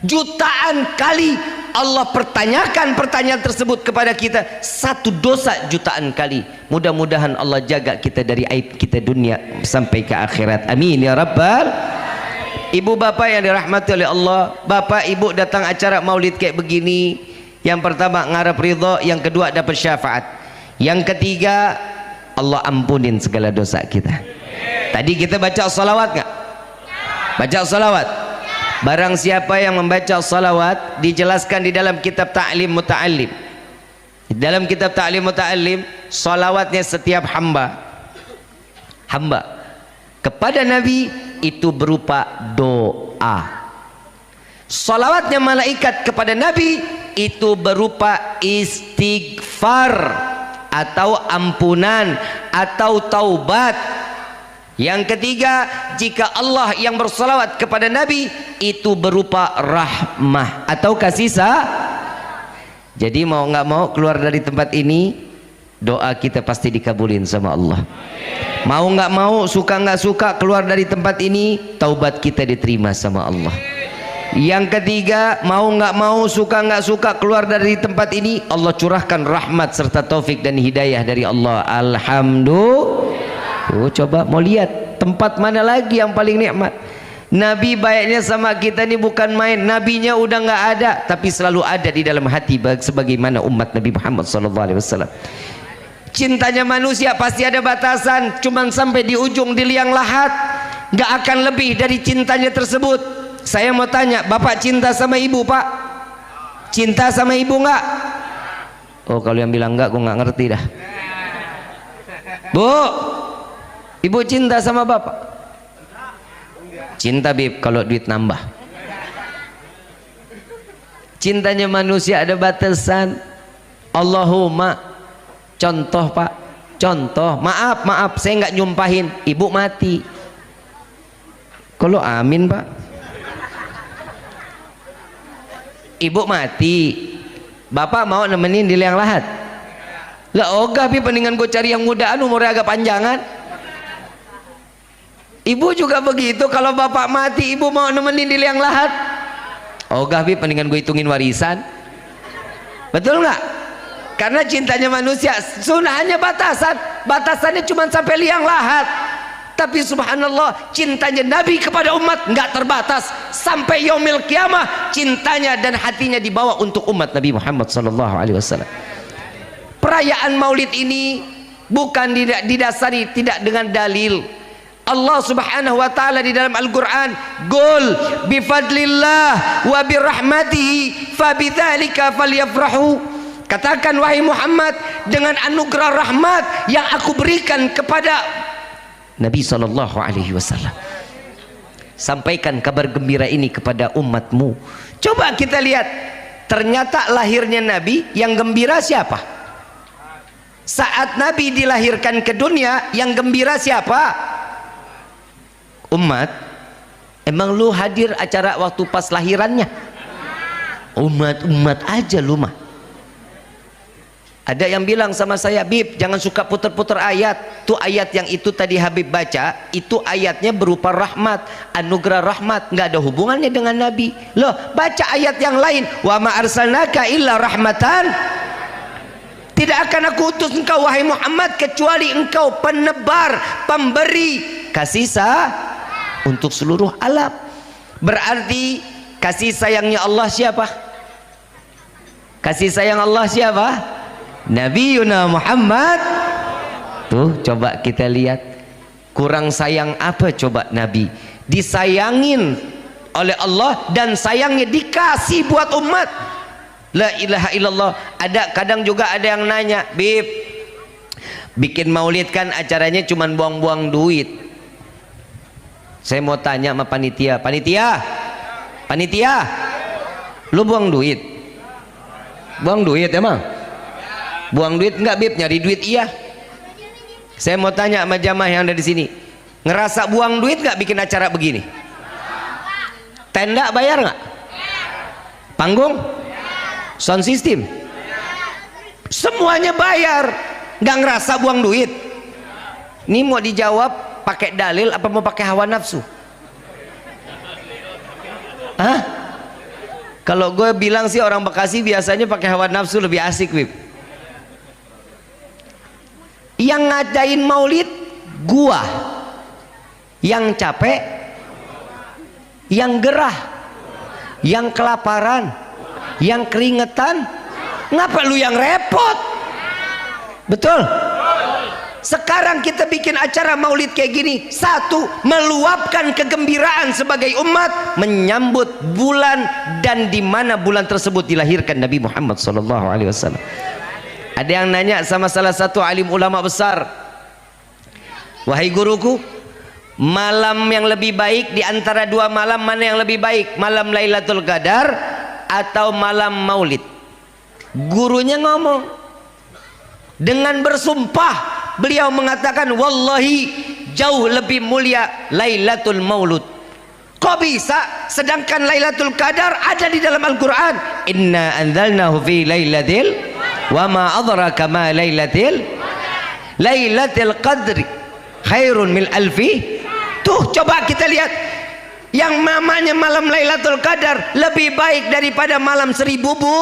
jutaan kali Allah pertanyakan pertanyaan tersebut kepada kita. Satu dosa jutaan kali. Mudah-mudahan Allah jaga kita dari aib kita dunia sampai ke akhirat, amin ya rabbal. Ibu bapak yang dirahmati oleh Allah, bapak ibu datang acara maulid kayak begini, yang pertama ngarep ridho, yang kedua dapat syafaat, yang ketiga Allah ampunin segala dosa kita. Tadi kita baca salawat nggak? Baca salawat. Barang siapa yang membaca salawat, dijelaskan di dalam kitab Ta'lim Muta'allim. Di dalam kitab Ta'lim Muta'allim, salawatnya setiap hamba kepada Nabi itu berupa doa. Salawatnya malaikat kepada Nabi itu berupa istighfar atau ampunan atau taubat. Yang ketiga, jika Allah yang bersalawat kepada Nabi itu berupa rahmah atau kasih sayang. Jadi mau nggak mau keluar dari tempat ini, doa kita pasti dikabulin sama Allah. Mau nggak mau, suka nggak suka, keluar dari tempat ini, taubat kita diterima sama Allah. Yang ketiga, mau nggak mau, suka nggak suka, keluar dari tempat ini, Allah curahkan rahmat serta taufik dan hidayah dari Allah. Alhamdulillah. Coba mau lihat tempat mana lagi yang paling nikmat? Nabi baiknya sama kita ini bukan main. Nabinya udah nggak ada, tapi selalu ada di dalam hati sebagaimana umat Nabi Muhammad SAW. Cintanya manusia pasti ada batasan, cuman sampai di ujung di liang lahat, nggak akan lebih dari cintanya tersebut. Saya mau tanya, bapak cinta sama ibu pak? Cinta sama ibu nggak? Oh kalau yang bilang nggak, gue nggak ngerti dah. Bu, ibu cinta sama bapak? Cinta Bib kalau duit nambah. Cintanya manusia ada batasan. Allahumma, contoh Pak, contoh, maaf saya nggak nyumpahin, ibu mati. Kalau amin Pak, ibu mati, bapak mau nemenin di liang lahat? Lah ogah Bib, mendingan gue cari yang mudaan umurnya agak panjangan. Ibu juga begitu, kalau bapak mati ibu mau nemenin di liang lahat? Ogah Bib, mendingan gue hitungin warisan. Betul nggak? Karena cintanya manusia sunahnya batasannya cuma sampai liang lahat. Tapi subhanallah, cintanya Nabi kepada umat nggak terbatas sampai yaumil kiamah. Cintanya dan hatinya dibawa untuk umat Nabi Muhammad SAW. Perayaan Maulid ini bukan didasari tidak dengan dalil. Allah Subhanahu wa taala di dalam Al-Qur'an, "Qul bi fadlillah wa bi rahmatihi fabidzalika falyafrahu." Katakan wahai Muhammad, dengan anugerah rahmat yang aku berikan kepada Nabi sallallahu alaihi wasallam, sampaikan kabar gembira ini kepada umatmu. Coba kita lihat, ternyata lahirnya Nabi yang gembira siapa? Saat Nabi dilahirkan ke dunia yang gembira siapa? Umat. Emang lu hadir acara waktu pas lahirannya? Umat aja lu mah. Ada yang bilang sama saya, Bib jangan suka puter-puter ayat. Tuh ayat yang itu tadi Habib baca, itu ayatnya berupa rahmat, anugerah rahmat, nggak ada hubungannya dengan Nabi. Loh, baca ayat yang lain, wa ma arsalnaka illa rahmatan. Tidak akan aku utus engkau wahai Muhammad kecuali engkau penebar, pemberi kasih untuk seluruh alam. Berarti kasih sayangnya Allah siapa? Kasih sayang Allah siapa? Nabi Yuna Muhammad. Tuh coba kita lihat, kurang sayang apa coba Nabi? Disayangin oleh Allah dan sayangnya dikasih buat umat. La ilaha illallah. Kadang juga ada yang nanya, Bib bikin maulid kan acaranya cuman buang-buang duit. Saya mau tanya sama panitia, lu buang duit emang? Buang duit enggak Bib? Nyari duit iya. Saya mau tanya sama jamaah yang ada di sini, ngerasa buang duit nggak bikin acara begini? Tenda bayar nggak? Panggung? Sound system? Semuanya bayar, nggak ngerasa buang duit? Ini mau dijawab pakai dalil apa mau pakai hawa nafsu? Hah? Kalau gue bilang sih orang Bekasi biasanya pakai hawa nafsu lebih asik, Bib. Yang ngadain maulid gua, yang capek, yang gerah, yang kelaparan, yang keringetan, ngapa lu yang repot? Betul? Sekarang kita bikin acara maulid kayak gini, satu, meluapkan kegembiraan sebagai umat menyambut bulan dan di mana bulan tersebut dilahirkan Nabi Muhammad SAW. Ada yang nanya sama salah satu alim ulama besar, wahai guruku, malam yang lebih baik di antara dua malam mana yang lebih baik? Malam Lailatul Qadar atau malam maulid? Gurunya ngomong dengan bersumpah, beliau mengatakan, wallahi jauh lebih mulia Lailatul Maulud. Kok bisa? Sedangkan Lailatul Qadar ada di dalam Al-Quran, inna anzalnahu fi lailatil wa ma adraka ma lailatil qadri khairun min alfi. Tuh coba kita lihat, yang namanya malam Lailatul Qadar lebih baik daripada malam 1000 bu.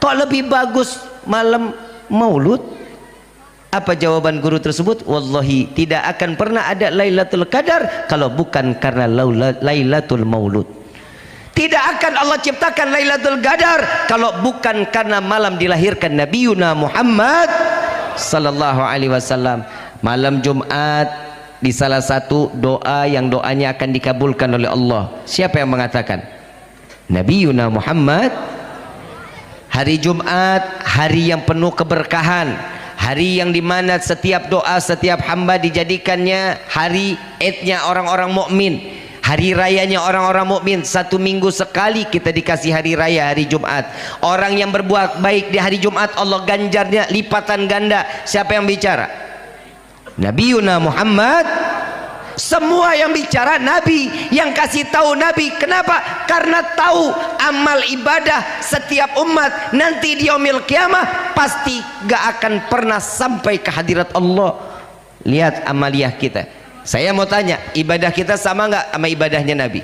Kok lebih bagus malam maulud? Apa jawaban guru tersebut? Wallahi tidak akan pernah ada Lailatul Qadar kalau bukan karena Lailatul Maulud. Tidak akan Allah ciptakan Lailatul Qadar kalau bukan karena malam dilahirkan Nabi Muhammad sallallahu alaihi wasallam. Malam Jumat di salah satu doa yang doanya akan dikabulkan oleh Allah. Siapa yang mengatakan? Nabi Muhammad. Hari Jumat, hari yang penuh keberkahan, hari yang dimana setiap doa setiap hamba dijadikannya hari idnya orang-orang mukmin. Hari rayanya orang-orang mukmin 1 minggu sekali kita dikasih hari raya, hari Jumat. Orang yang berbuat baik di hari Jumat Allah ganjarnya lipatan ganda. Siapa yang bicara? Nabiuna Muhammad. Semua yang bicara Nabi, yang kasih tahu Nabi. Kenapa? Karena tahu amal ibadah setiap umat nanti di yaumil kiamah pasti gak akan pernah sampai ke hadirat Allah. Lihat amaliyah kita. Saya mau tanya, ibadah kita sama nggak sama ibadahnya Nabi?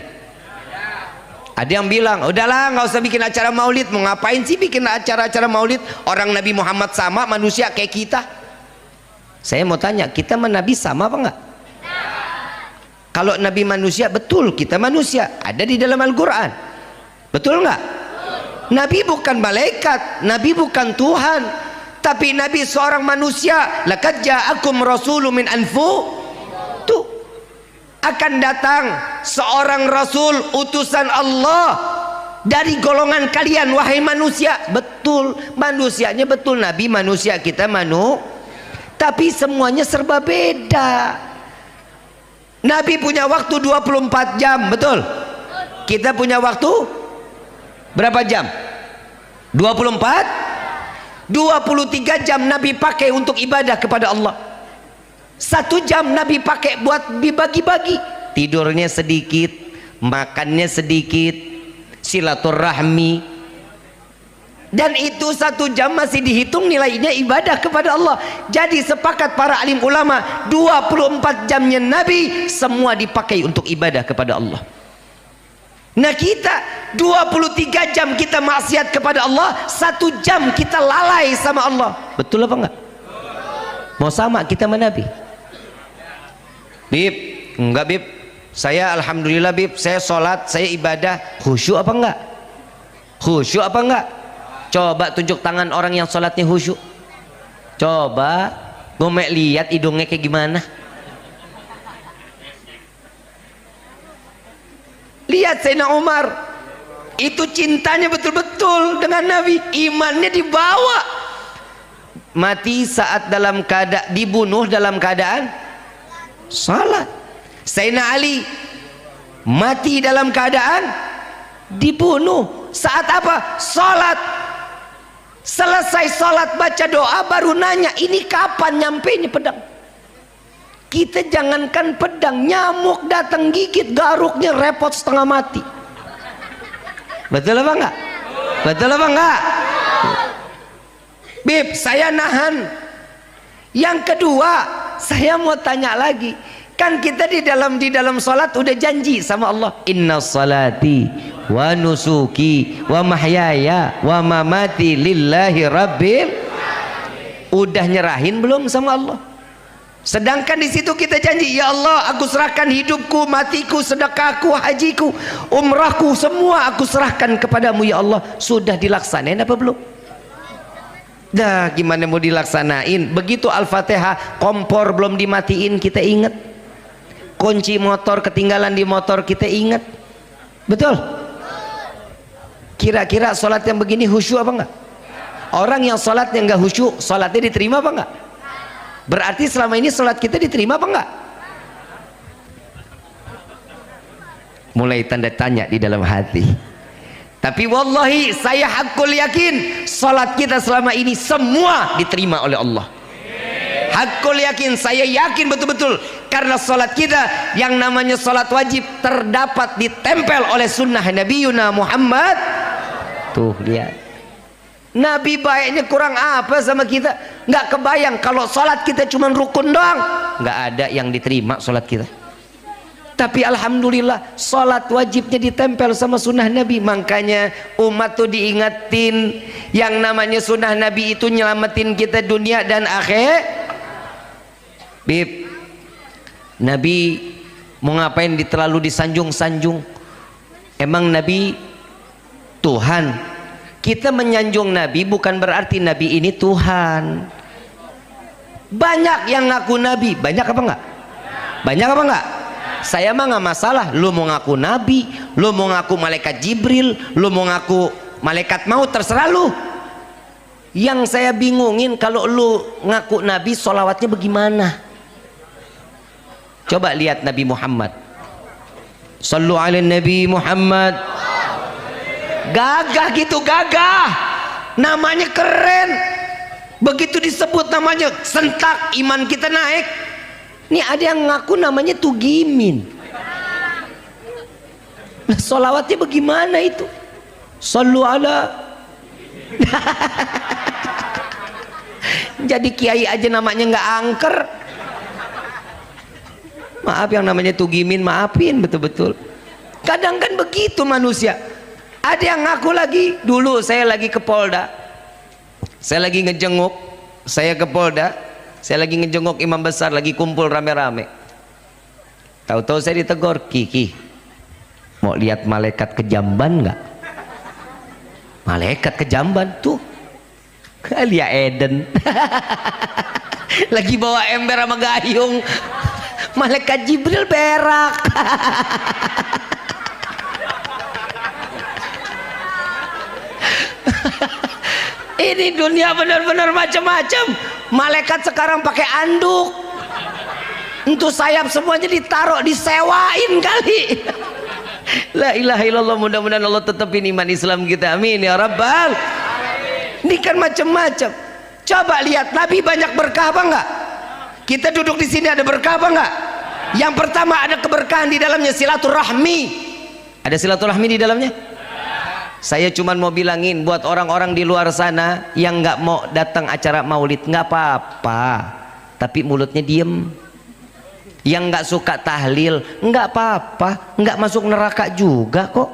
Ada yang bilang, udahlah nggak usah bikin acara maulid. Mau ngapain sih bikin acara-acara maulid? Orang Nabi Muhammad sama manusia kayak kita. Saya mau tanya, kita sama Nabi sama apa nggak? Kalau Nabi manusia, betul kita manusia. Ada di dalam Al-Quran. Betul nggak? Nabi bukan malaikat, Nabi bukan Tuhan, tapi Nabi seorang manusia. Laqad ja'akum rasulun min anfusikum. Tuh akan datang seorang rasul utusan Allah dari golongan kalian wahai manusia. Betul, manusianya betul, Nabi manusia, kita tapi semuanya serba beda. Nabi punya waktu 24 jam, betul? Kita punya waktu berapa jam? 24? 23 jam Nabi pakai untuk ibadah kepada Allah. 1 jam Nabi pakai buat dibagi-bagi. Tidurnya sedikit, makannya sedikit, silaturahmi. Dan itu 1 jam masih dihitung nilainya ibadah kepada Allah. Jadi sepakat para alim ulama, 24 jamnya Nabi semua dipakai untuk ibadah kepada Allah. Nah kita 23 jam kita maksiat kepada Allah, 1 jam kita lalai sama Allah. Betul apa enggak? Mau sama kita sama Nabi? Bib, enggak Bib, saya alhamdulillah Bib, saya sholat, saya ibadah, khusyuk apa enggak? Khusyuk apa enggak? Coba tunjuk tangan orang yang sholatnya khusyuk. Coba, gomek lihat hidungnya kayak gimana. Lihat Sayyidina Umar, itu cintanya betul-betul dengan Nabi, imannya dibawa. Mati saat dalam keadaan, dibunuh dalam keadaan salat. Sayyidina Ali mati dalam keadaan dibunuh saat apa? Salat. Selesai salat baca doa baru nanya, ini kapan nyampe ini pedang? Kita jangankan pedang, nyamuk datang gigit garuknya repot setengah mati. Betul apa enggak? Betul apa enggak? Bib, saya nahan. Yang kedua, saya mau tanya lagi, kan kita di dalam salat udah janji sama Allah, inna salati wa nusuki wa mahyaya wa mamati lillahi rabbil. Udah nyerahin belum sama Allah? Sedangkan di situ kita janji, ya Allah, aku serahkan hidupku, matiku, sedekahku, hajiku, umrahku, semua aku serahkan kepadamu ya Allah. Sudah dilaksanain apa belum? Dah, gimana mau dilaksanain? Begitu Al-Fatihah kompor belum dimatiin kita ingat, kunci motor ketinggalan di motor kita ingat. Betul? Kira-kira sholat yang begini khusyuk apa enggak? Orang yang sholatnya enggak khusyuk, sholatnya diterima apa enggak? Berarti selama ini sholat kita diterima apa enggak? Mulai tanda tanya di dalam hati. Tapi wallahi saya hakul yakin salat kita selama ini semua diterima oleh Allah. Hakul yakin, saya yakin betul-betul, karena salat kita yang namanya salat wajib terdapat ditempel oleh sunnah Nabiuna Muhammad. Tuh lihat, Nabi baiknya kurang apa sama kita? Nggak kebayang kalau salat kita cuma rukun doang, nggak ada yang diterima salat kita. Tapi alhamdulillah salat wajibnya ditempel sama sunnah Nabi. Makanya umat tuh diingetin, yang namanya sunnah Nabi itu nyelamatin kita dunia dan akhir. Bib, Nabi mau ngapain terlalu disanjung-sanjung? Emang Nabi Tuhan? Kita menyanjung Nabi bukan berarti Nabi ini Tuhan. Banyak yang ngaku Nabi, banyak apa enggak? Banyak apa enggak? Saya mah nggak masalah, lu mau ngaku nabi, lu mau ngaku malaikat Jibril, lu mau ngaku malaikat maut, terserah lu. Yang saya bingungin kalau lu ngaku nabi, sholawatnya bagaimana? Coba lihat Nabi Muhammad, Sallu ala Nabi Muhammad. Gagah gitu, gagah. Namanya keren. Begitu disebut namanya sentak, iman kita naik. Ini ada yang ngaku namanya Tugimin. Nah, solawatnya bagaimana itu? Sallu ala. Jadi kiai aja namanya nggak angker. Maaf yang namanya Tugimin, maafin betul-betul. Kadang kan begitu manusia. Ada yang ngaku lagi, dulu saya lagi ke Polda, saya lagi ngejenguk, saya ke Polda, saya lagi ngejenguk imam besar, lagi kumpul rame-rame. Tahu-tahu saya ditegur, Kiki, mau lihat malaikat ke Jamban nggak? Malaikat ke Jamban tuh, Alia Eden, lagi bawa ember sama gayung, malaikat Jibril berak. Ini dunia benar-benar macam-macam. Malaikat sekarang pakai anduk, untuk sayap semuanya ditaruh, disewain kali. La ilaha illallah. Mudah-mudahan Allah tetapin iman Islam kita, amin ya rabbal. Ini kan macam-macam. Coba lihat, Nabi banyak berkah apa enggak? Kita duduk di sini ada berkah apa enggak? Yang pertama ada keberkahan di dalamnya, silaturahmi. Ada silaturahmi di dalamnya. Saya cuma mau bilangin buat orang-orang di luar sana yang nggak mau datang acara maulid, nggak apa-apa, tapi mulutnya diem. Yang nggak suka tahlil, nggak apa-apa, nggak masuk neraka juga kok.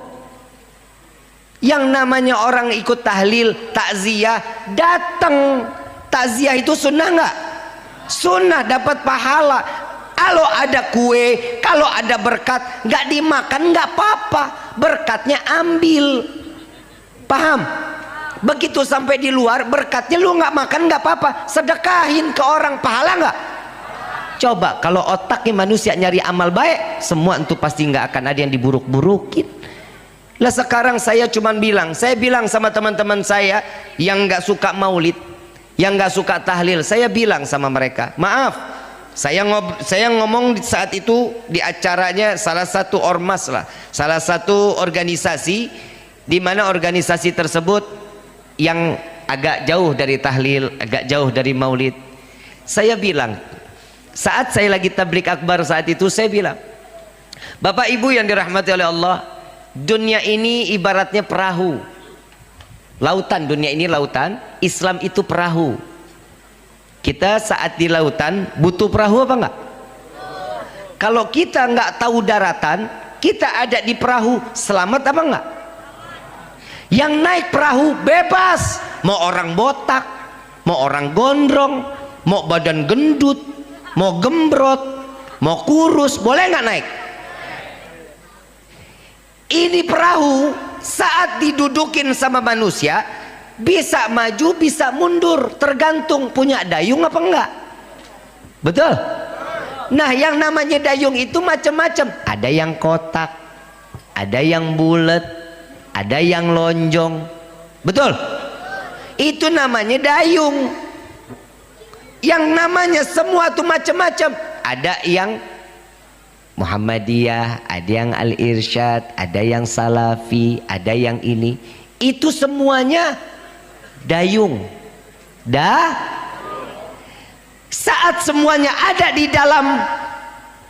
Yang namanya orang ikut tahlil, takziah, datang. Takziah itu sunnah nggak? Sunnah, dapat pahala. Kalau ada kue, kalau ada berkat, nggak dimakan nggak apa-apa, berkatnya ambil. Paham? Begitu sampai di luar, berkatnya lu nggak makan nggak apa-apa, sedekahin ke orang, pahala nggak? Coba kalau otaknya manusia nyari amal baik, semua itu pasti nggak akan ada yang diburuk-burukin. Lah sekarang saya cuman bilang, saya bilang sama teman-teman saya yang nggak suka maulid, yang nggak suka tahlil, saya bilang sama mereka, maaf, saya ngomong saat itu di acaranya salah satu ormas lah, salah satu organisasi, di mana organisasi tersebut yang agak jauh dari tahlil, agak jauh dari maulid. Saya bilang, saat saya lagi tablik akbar saat itu, saya bilang, Bapak Ibu yang dirahmati oleh Allah, dunia ini ibaratnya perahu, lautan. Dunia ini lautan, Islam itu perahu. Kita saat di lautan butuh perahu apa enggak? Kalau kita nggak tahu daratan, kita ada di perahu, selamat apa enggak? Yang naik perahu bebas, mau orang botak, mau orang gondrong, mau badan gendut, mau gembrot, mau kurus, boleh nggak naik? Ini perahu saat didudukin sama manusia bisa maju bisa mundur, tergantung punya dayung apa enggak. Betul? Nah, yang namanya dayung itu macam-macam, ada yang kotak, ada yang bulat, ada yang lonjong. Betul? Itu namanya dayung. Yang namanya semua itu macam-macam, ada yang Muhammadiyah, ada yang Al-Irsyad, ada yang Salafi, ada yang ini. Itu semuanya dayung. Saat semuanya ada di dalam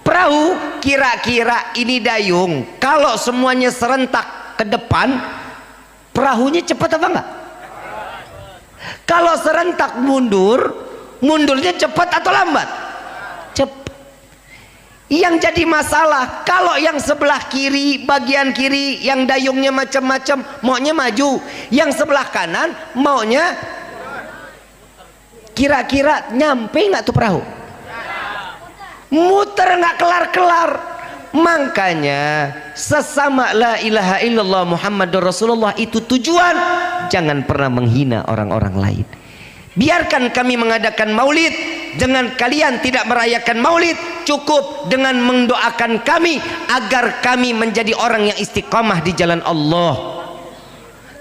perahu, kira-kira ini dayung, kalau semuanya serentak ke depan, perahunya cepat apa enggak? Kalau serentak mundur, mundurnya cepat atau lambat? Cepat. Yang jadi masalah, kalau yang sebelah kiri, bagian kiri yang dayungnya macam-macam, maunya maju, yang sebelah kanan maunya, kira-kira nyampe nggak tuh perahu? Muter nggak kelar-kelar. Makanya sesama la ilaha illallah Muhammadur Rasulullah itu tujuan. Jangan pernah menghina orang-orang lain. Biarkan kami mengadakan maulid, dengan kalian tidak merayakan maulid, cukup dengan mendoakan kami agar kami menjadi orang yang istiqamah di jalan Allah.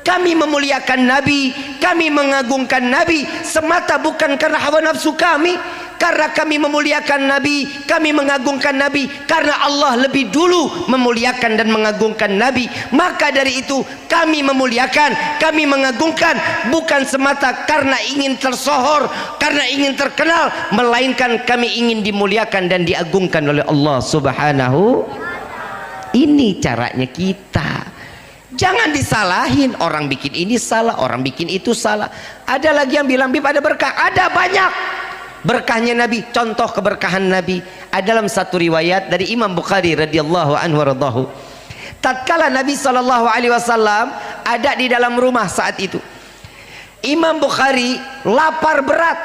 Kami memuliakan Nabi, kami mengagungkan Nabi semata bukan karena hawa nafsu kami, Karena kami memuliakan Nabi, kami mengagungkan Nabi. Karena Allah lebih dulu memuliakan dan mengagungkan Nabi. Maka dari itu kami memuliakan, kami mengagungkan, bukan semata karena ingin tersohor, karena ingin terkenal, melainkan kami ingin dimuliakan dan diagungkan oleh Allah Subhanahu. Ini caranya kita. Jangan disalahin, orang bikin ini salah, orang bikin itu salah. Ada lagi yang bilang, Bib ada berkah, ada banyak berkahnya Nabi. Contoh keberkahan Nabi dalam satu riwayat dari Imam Bukhari radhiyallahu anhu radhahu. Tatkala Nabi SAW ada di dalam rumah saat itu, Imam Bukhari lapar berat,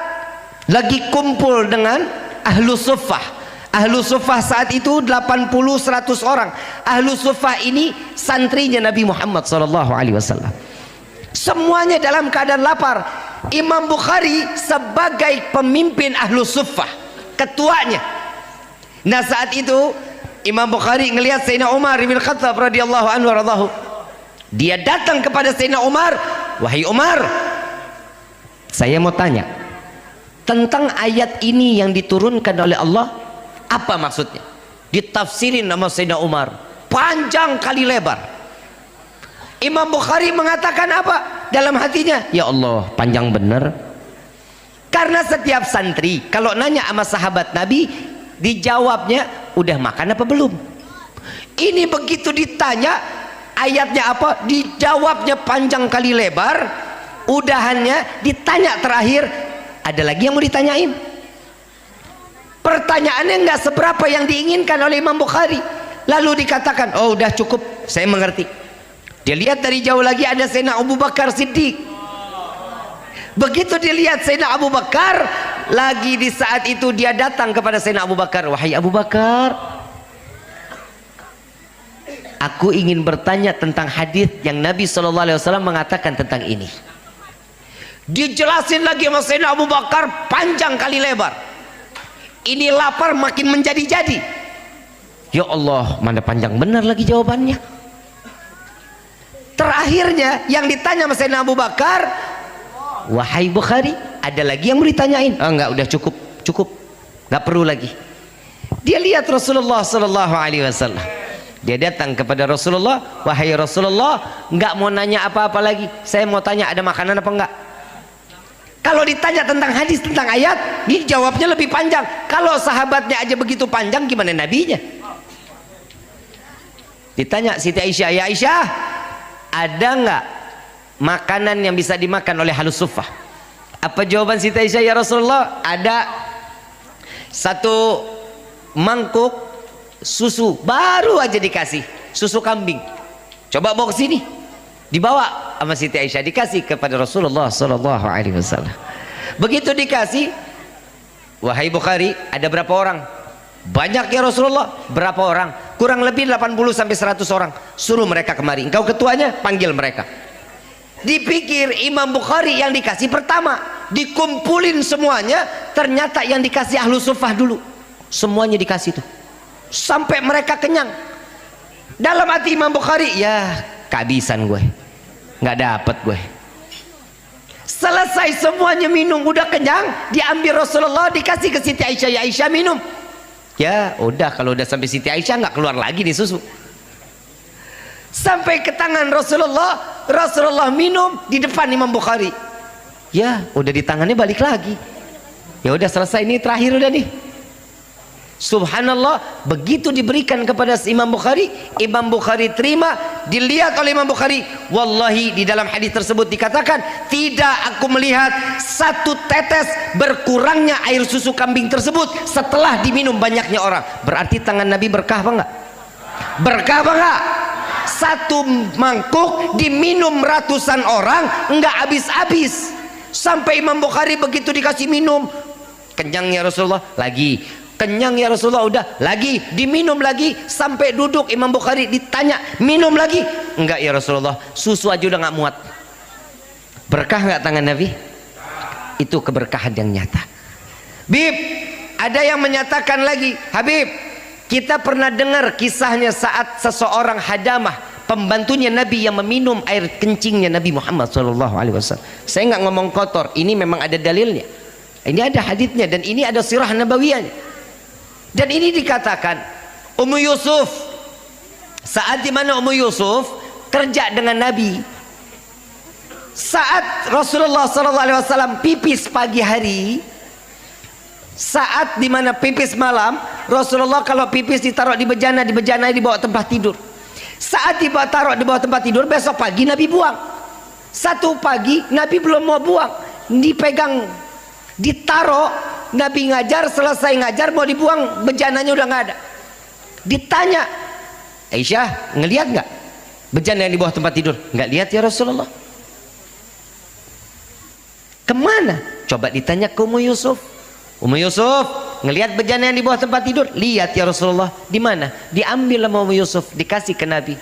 lagi kumpul dengan ahlu suffah. Ahlu suffah saat itu 80-100 orang. Ahlu suffah ini santrinya Nabi Muhammad SAW. Semuanya dalam keadaan lapar. Imam Bukhari sebagai pemimpin ahlu suffah, ketuanya. Nah saat itu Imam Bukhari ngelihat Sayyidina Umar bin Khattab radhiyallahu anhu radhahu. Dia datang kepada Sayyidina Umar, wahai Umar, saya mau tanya tentang ayat ini yang diturunkan oleh Allah, apa maksudnya? Ditafsirin nama Sayyidina Umar, panjang kali lebar. Imam Bukhari mengatakan apa dalam hatinya? Ya Allah, panjang bener. Karena setiap santri kalau nanya sama sahabat Nabi, dijawabnya udah makan apa belum. Ini begitu ditanya ayatnya apa, dijawabnya panjang kali lebar. Udahannya ditanya terakhir, ada lagi yang mau ditanyain. Pertanyaannya nggak seberapa yang diinginkan oleh Imam Bukhari. Lalu dikatakan, oh udah cukup, saya mengerti. Dia lihat dari jauh lagi ada Sayyidina Abu Bakar Siddiq. Begitu dilihat Sayyidina Abu Bakar, lagi di saat itu dia datang kepada Sayyidina Abu Bakar, wahai Abu Bakar, aku ingin bertanya tentang hadis yang Nabi SAW mengatakan tentang ini. Dijelasin lagi sama Sayyidina Abu Bakar panjang kali lebar. Ini lapar makin menjadi-jadi. Ya Allah, mana panjang benar lagi jawabannya. Terakhirnya yang ditanya sama Sayyidina Abu Bakar, wahai Bukhari, ada lagi yang mau ditanyain? Oh enggak, udah cukup, cukup, nggak perlu lagi. Dia lihat Rasulullah SAW. Dia datang kepada Rasulullah, wahai Rasulullah, nggak mau nanya apa-apa lagi, saya mau tanya ada makanan apa enggak. Kalau ditanya tentang hadis, tentang ayat, dia jawabnya lebih panjang. Kalau sahabatnya aja begitu panjang, gimana nabinya? Ditanya Siti Aisyah, ya Aisyah, ada nggak makanan yang bisa dimakan oleh halus suffah? Apa jawaban Siti Aisyah? Ya Rasulullah, ada satu mangkuk susu, baru aja dikasih, susu kambing. Coba bawa ke sini. Dibawa sama Siti Aisyah, dikasih kepada Rasulullah SAW. Begitu dikasih, wahai Bukhari, ada berapa orang? Banyak ya Rasulullah. Berapa orang? Kurang lebih 80-100 orang. Suruh mereka kemari, engkau ketuanya, panggil mereka. Dipikir Imam Bukhari yang dikasih pertama, dikumpulin semuanya, ternyata yang dikasih ahlu suffah dulu. Semuanya dikasih tuh sampai mereka kenyang. Dalam hati Imam Bukhari, ya kehabisan gue, nggak dapet gue. Selesai semuanya minum, udah kenyang, diambil Rasulullah, dikasih ke Siti Aisyah, ya Aisyah minum. Ya udah, kalau udah sampai Siti Aisyah nggak keluar lagi nih susu. Sampai ke tangan Rasulullah, Rasulullah minum di depan Imam Bukhari. Ya udah di tangannya balik lagi. Ya udah selesai, ini terakhir udah nih. Subhanallah, begitu diberikan kepada Imam Bukhari, Imam Bukhari terima, dilihat oleh Imam Bukhari. Wallahi di dalam hadis tersebut dikatakan, tidak aku melihat satu tetes berkurangnya air susu kambing tersebut setelah diminum banyaknya orang. Berarti tangan Nabi berkah apa enggak? Berkah apa enggak? Satu mangkuk diminum ratusan orang, enggak habis-habis. Sampai Imam Bukhari begitu dikasih minum, kenyang ya Rasulullah, lagi. Kenyang ya Rasulullah, udah, lagi, diminum lagi. Sampai duduk Imam Bukhari ditanya, minum lagi? Enggak ya Rasulullah, susu aja udah nggak muat. Berkah nggak tangan Nabi? Itu keberkahan yang nyata. Bib, ada yang menyatakan lagi, Habib, kita pernah dengar kisahnya saat seseorang hadamah, pembantunya Nabi yang meminum air kencingnya Nabi Muhammad SAW. Saya nggak ngomong kotor, ini memang ada dalilnya. Ini ada haditsnya dan ini ada sirah nabawiyahnya. Dan ini dikatakan Ummu Yusuf, saat dimana Ummu Yusuf kerja dengan Nabi, saat Rasulullah SAW pipis pagi hari, saat dimana pipis malam, Rasulullah kalau pipis ditaruh di bejana, di bejana dibawa tempat tidur. Saat taruh di bawah tempat tidur, besok pagi Nabi buang. Satu pagi Nabi belum mau buang, dipegang, ditaruh, Nabi ngajar, selesai ngajar mau dibuang, bejananya udah nggak ada. Ditanya, Aisyah ngelihat nggak bejana yang di bawah tempat tidur? Nggak lihat ya Rasulullah. Kemana? Coba ditanya ke Ummu Yusuf. Ummu Yusuf ngelihat bejana yang di bawah tempat tidur? Lihat ya Rasulullah. Di mana? Diambil sama Ummu Yusuf, dikasih ke Nabi.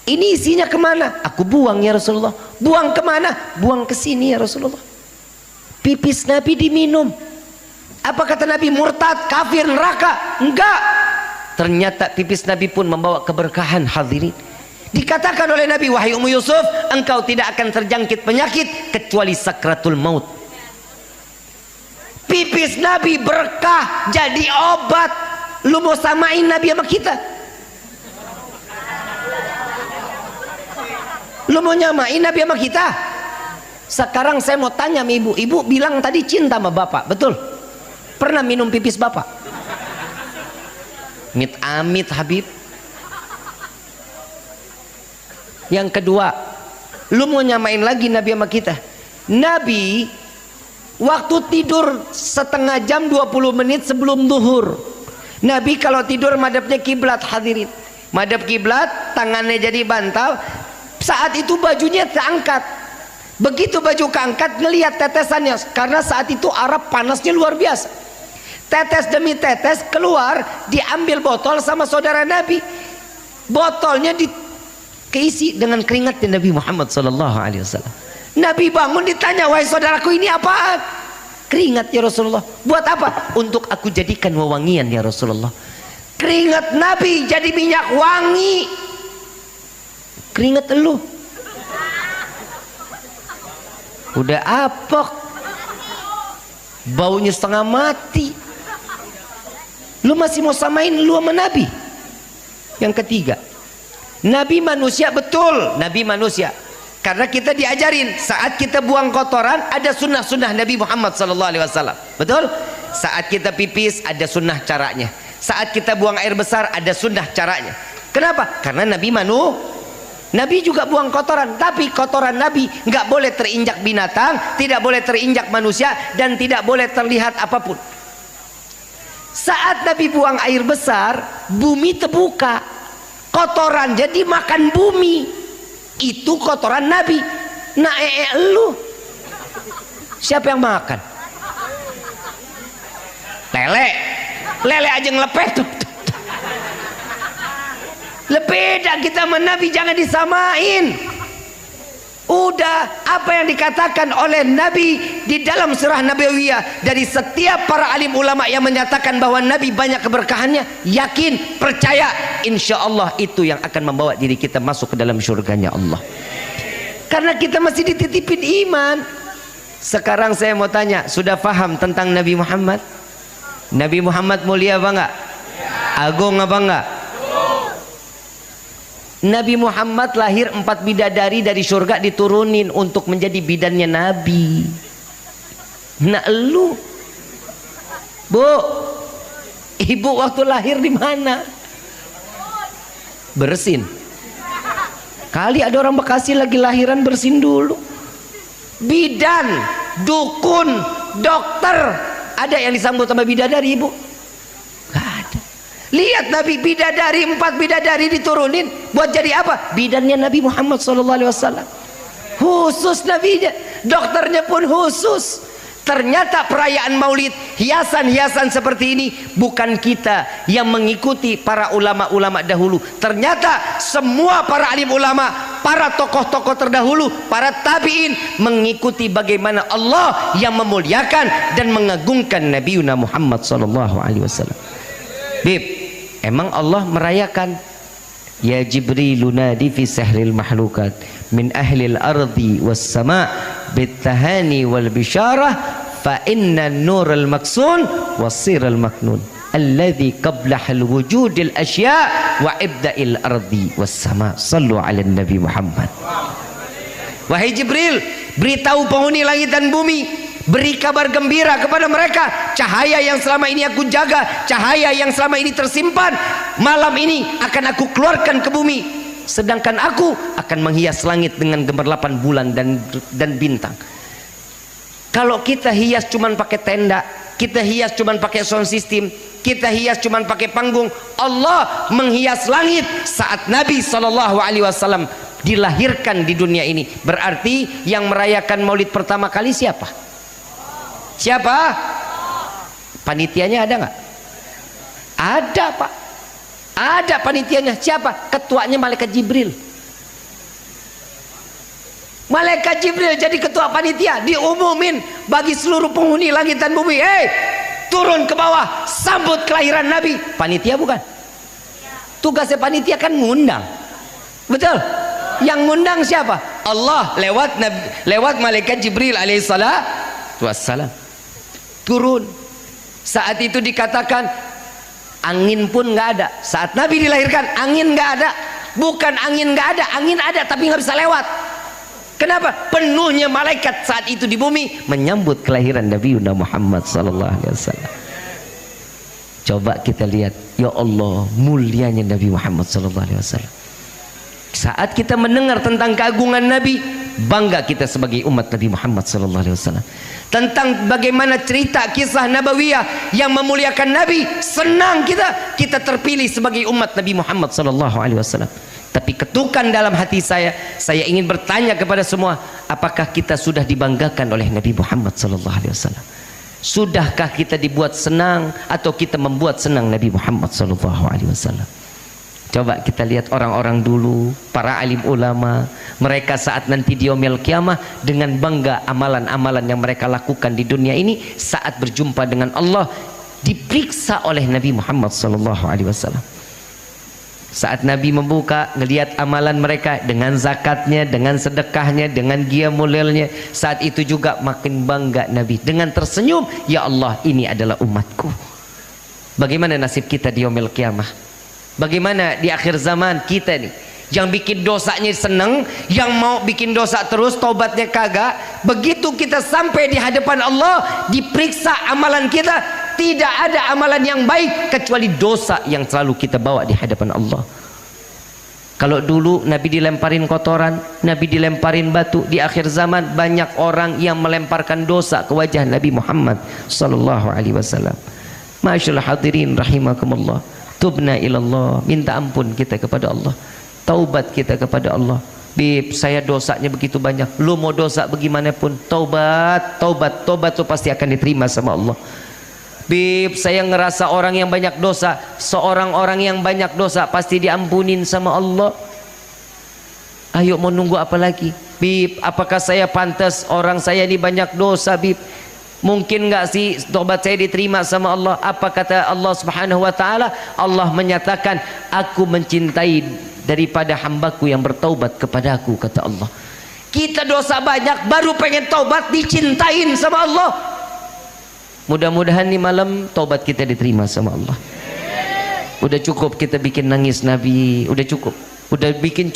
Ini isinya kemana? Aku buang ya Rasulullah. Buang kemana? Buang ke sini ya Rasulullah. Pipis Nabi diminum. Apa kata Nabi? Murtad, kafir, neraka? Enggak. Ternyata pipis Nabi pun membawa keberkahan. Hadirin, dikatakan oleh Nabi, wahai Ummu Yusuf, engkau tidak akan terjangkit penyakit kecuali sakratul maut. Pipis Nabi berkah, jadi obat. Lu mau samain Nabi sama kita? Lu mau nyamain Nabi sama kita? Sekarang saya mau tanya sama ibu. Ibu bilang tadi cinta sama bapak, betul? Pernah minum pipis bapak? Mit amit Habib. Yang kedua, lu mau nyamain lagi Nabi sama kita? Nabi waktu tidur setengah jam 20 menit sebelum duhur. Nabi kalau tidur madhabnya kiblat. Hadirin, madhab kiblat, tangannya jadi bantal. Saat itu bajunya terangkat. Begitu baju keangkat, ngelihat tetesannya, karena saat itu Arab panasnya luar biasa. Tetes demi tetes keluar, diambil botol sama saudara Nabi. Botolnya keisi dengan keringatnya Nabi Muhammad SAW. Nabi bangun, ditanya, wahai saudaraku, ini apaan? Keringat ya Rasulullah. Buat apa? Untuk aku jadikan wewangian ya Rasulullah. Keringat Nabi jadi minyak wangi. Keringat elu udah apok, baunya setengah mati. Lu masih mau samain lu sama Nabi? Yang ketiga, Nabi manusia, betul, Nabi manusia. Karena kita diajarin saat kita buang kotoran ada sunnah-sunnah Nabi Muhammad SAW. Betul? Saat kita pipis ada sunnah caranya. Saat kita buang air besar ada sunnah caranya. Kenapa? Karena Nabi juga buang kotoran, tapi kotoran Nabi nggak boleh terinjak binatang, tidak boleh terinjak manusia, dan tidak boleh terlihat apapun. Saat Nabi buang air besar, bumi terbuka, kotoran jadi makan bumi. Itu kotoran Nabi. Nah, lu siapa yang makan? Lele aja ngelepet tuh. Beda kita sama Nabi, jangan disamain. Udah apa yang dikatakan oleh Nabi di dalam surah Nabawiyah dari setiap para alim ulama yang menyatakan bahwa Nabi banyak keberkahannya, yakin, percaya, insya Allah itu yang akan membawa diri kita masuk ke dalam surganya Allah. Karena kita masih dititipin iman. Sekarang saya mau tanya, sudah paham tentang Nabi Muhammad? Nabi Muhammad mulia apa enggak? Agung apa enggak? Nabi Muhammad lahir 4 bidadari dari surga diturunin untuk menjadi bidannya Nabi. Nah lu, Bu, ibu waktu lahir di mana? Bersin. Kali ada orang Bekasi lagi lahiran, bersin dulu. Bidan, dukun, dokter, ada yang disambut sama bidadari, ibu? Gak ada. Lihat Nabi, bidadari, 4 bidadari diturunin buat jadi apa? Bidannya Nabi Muhammad SAW. Khusus nabinya, dokternya pun khusus. Ternyata perayaan maulid, hiasan-hiasan seperti ini bukan kita yang mengikuti para ulama-ulama dahulu. Ternyata semua para alim ulama, para tokoh-tokoh terdahulu, para tabi'in mengikuti bagaimana Allah yang memuliakan dan mengagungkan Nabi Muhammad SAW. Bib, emang Allah merayakan? Ya Jibrilu nadi fi sahril mahlukat min ahlil ardi was sama' bitahani wal bisyarah fa inna nurul maksun wasirul maknun alladhi qablahal wujudil asya wa ibda'il ardi was sama. Sallu ala nabi Muhammad. Wahai Jibril, beritahu penghuni langit dan bumi, beri kabar gembira kepada mereka, cahaya yang selama ini aku jaga, cahaya yang selama ini tersimpan, malam ini akan aku keluarkan ke bumi, sedangkan aku akan menghias langit dengan gemerlapan bulan dan bintang. Kalau kita hias cuman pakai tenda, kita hias cuman pakai sound system, kita hias cuman pakai panggung, Allah menghias langit saat Nabi SAW dilahirkan di dunia ini. Berarti yang merayakan maulid pertama kali siapa? Siapa? Panitianya ada nggak? Ada, Pak. Ada panitianya. Siapa? Ketuanya malaikat Jibril. Malaikat Jibril jadi ketua panitia, diumumin bagi seluruh penghuni langit dan bumi. Turun ke bawah, sambut kelahiran Nabi. Panitia bukan? Tugasnya panitia kan ngundang. Betul? Yang ngundang siapa? Allah lewat malaikat Jibril alaihissalatu wassalam. Turun. Saat itu dikatakan angin pun nggak ada. Saat Nabi dilahirkan angin nggak ada. Bukan angin nggak ada, angin ada tapi nggak bisa lewat. Kenapa? Penuhnya malaikat saat itu di bumi menyambut kelahiran Nabi Muhammad sallallahu alaihi wasallam. Coba kita lihat, ya Allah, mulianya Nabi Muhammad sallallahu alaihi wasallam. Saat kita mendengar tentang keagungan Nabi, bangga kita sebagai umat Nabi Muhammad sallallahu alaihi wasallam. Tentang bagaimana cerita kisah nabawiyah yang memuliakan Nabi, senang kita terpilih sebagai umat Nabi Muhammad sallallahu alaihi wasallam. Tapi ketukan dalam hati saya ingin bertanya kepada semua, apakah kita sudah dibanggakan oleh Nabi Muhammad sallallahu alaihi wasallam? Sudahkah kita dibuat senang atau kita membuat senang Nabi Muhammad sallallahu alaihi wasallam? Coba kita lihat orang-orang dulu, para alim ulama, mereka saat nanti di yaumil qiyamah dengan bangga amalan-amalan yang mereka lakukan di dunia ini, saat berjumpa dengan Allah diperiksa oleh Nabi Muhammad sallallahu alaihi wasallam. Saat Nabi membuka, ngelihat amalan mereka dengan zakatnya, dengan sedekahnya, dengan qiyamulailnya, saat itu juga makin bangga Nabi dengan tersenyum, ya Allah, ini adalah umatku. Bagaimana nasib kita di yaumil qiyamah? Bagaimana di akhir zaman kita nih, yang bikin dosanya seneng, yang mau bikin dosa terus, taubatnya kagak. Begitu kita sampai di hadapan Allah, diperiksa amalan kita, tidak ada amalan yang baik kecuali dosa yang selalu kita bawa di hadapan Allah. Kalau dulu Nabi dilemparin kotoran, Nabi dilemparin batu, di akhir zaman banyak orang yang melemparkan dosa ke wajah Nabi Muhammad sallallahu alaihi wasallam. Masyaallah hadirin rahimakumullah. Tubna ilallah, minta ampun kita kepada Allah, taubat kita kepada Allah. Bib, saya dosanya begitu banyak, lu mau dosa bagaimanapun, taubat tuh pasti akan diterima sama Allah. Bib, saya ngerasa orang yang banyak dosa, seorang orang yang banyak dosa pasti diampunin sama Allah. Ayo, mau nunggu apa lagi? Bib, apakah saya pantas orang saya ini banyak dosa, Bib? Mungkin nggak sih tobat saya diterima sama Allah? Apa kata Allah Subhanahu wa taala? Allah menyatakan, aku mencintai daripada hambaku yang bertaubat kepadaku, kata Allah. Kita dosa banyak baru pengen taubat, dicintain sama Allah. Mudah-mudahan nih malam taubat kita diterima sama Allah. Udah cukup kita bikin nangis Nabi, udah cukup. Udah bikin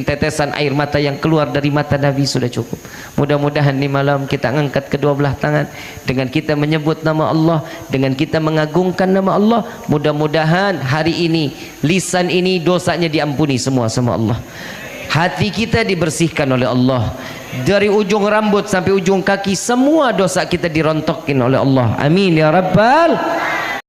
tetesan air mata yang keluar dari mata Nabi, sudah cukup. Mudah-mudahan di malam kita angkat kedua belah tangan dengan kita menyebut nama Allah, dengan kita mengagungkan nama Allah. Mudah-mudahan hari ini lisan ini dosanya diampuni semua sama Allah. Hati kita dibersihkan oleh Allah, dari ujung rambut sampai ujung kaki semua dosa kita dirontokin oleh Allah. Amin ya rabbal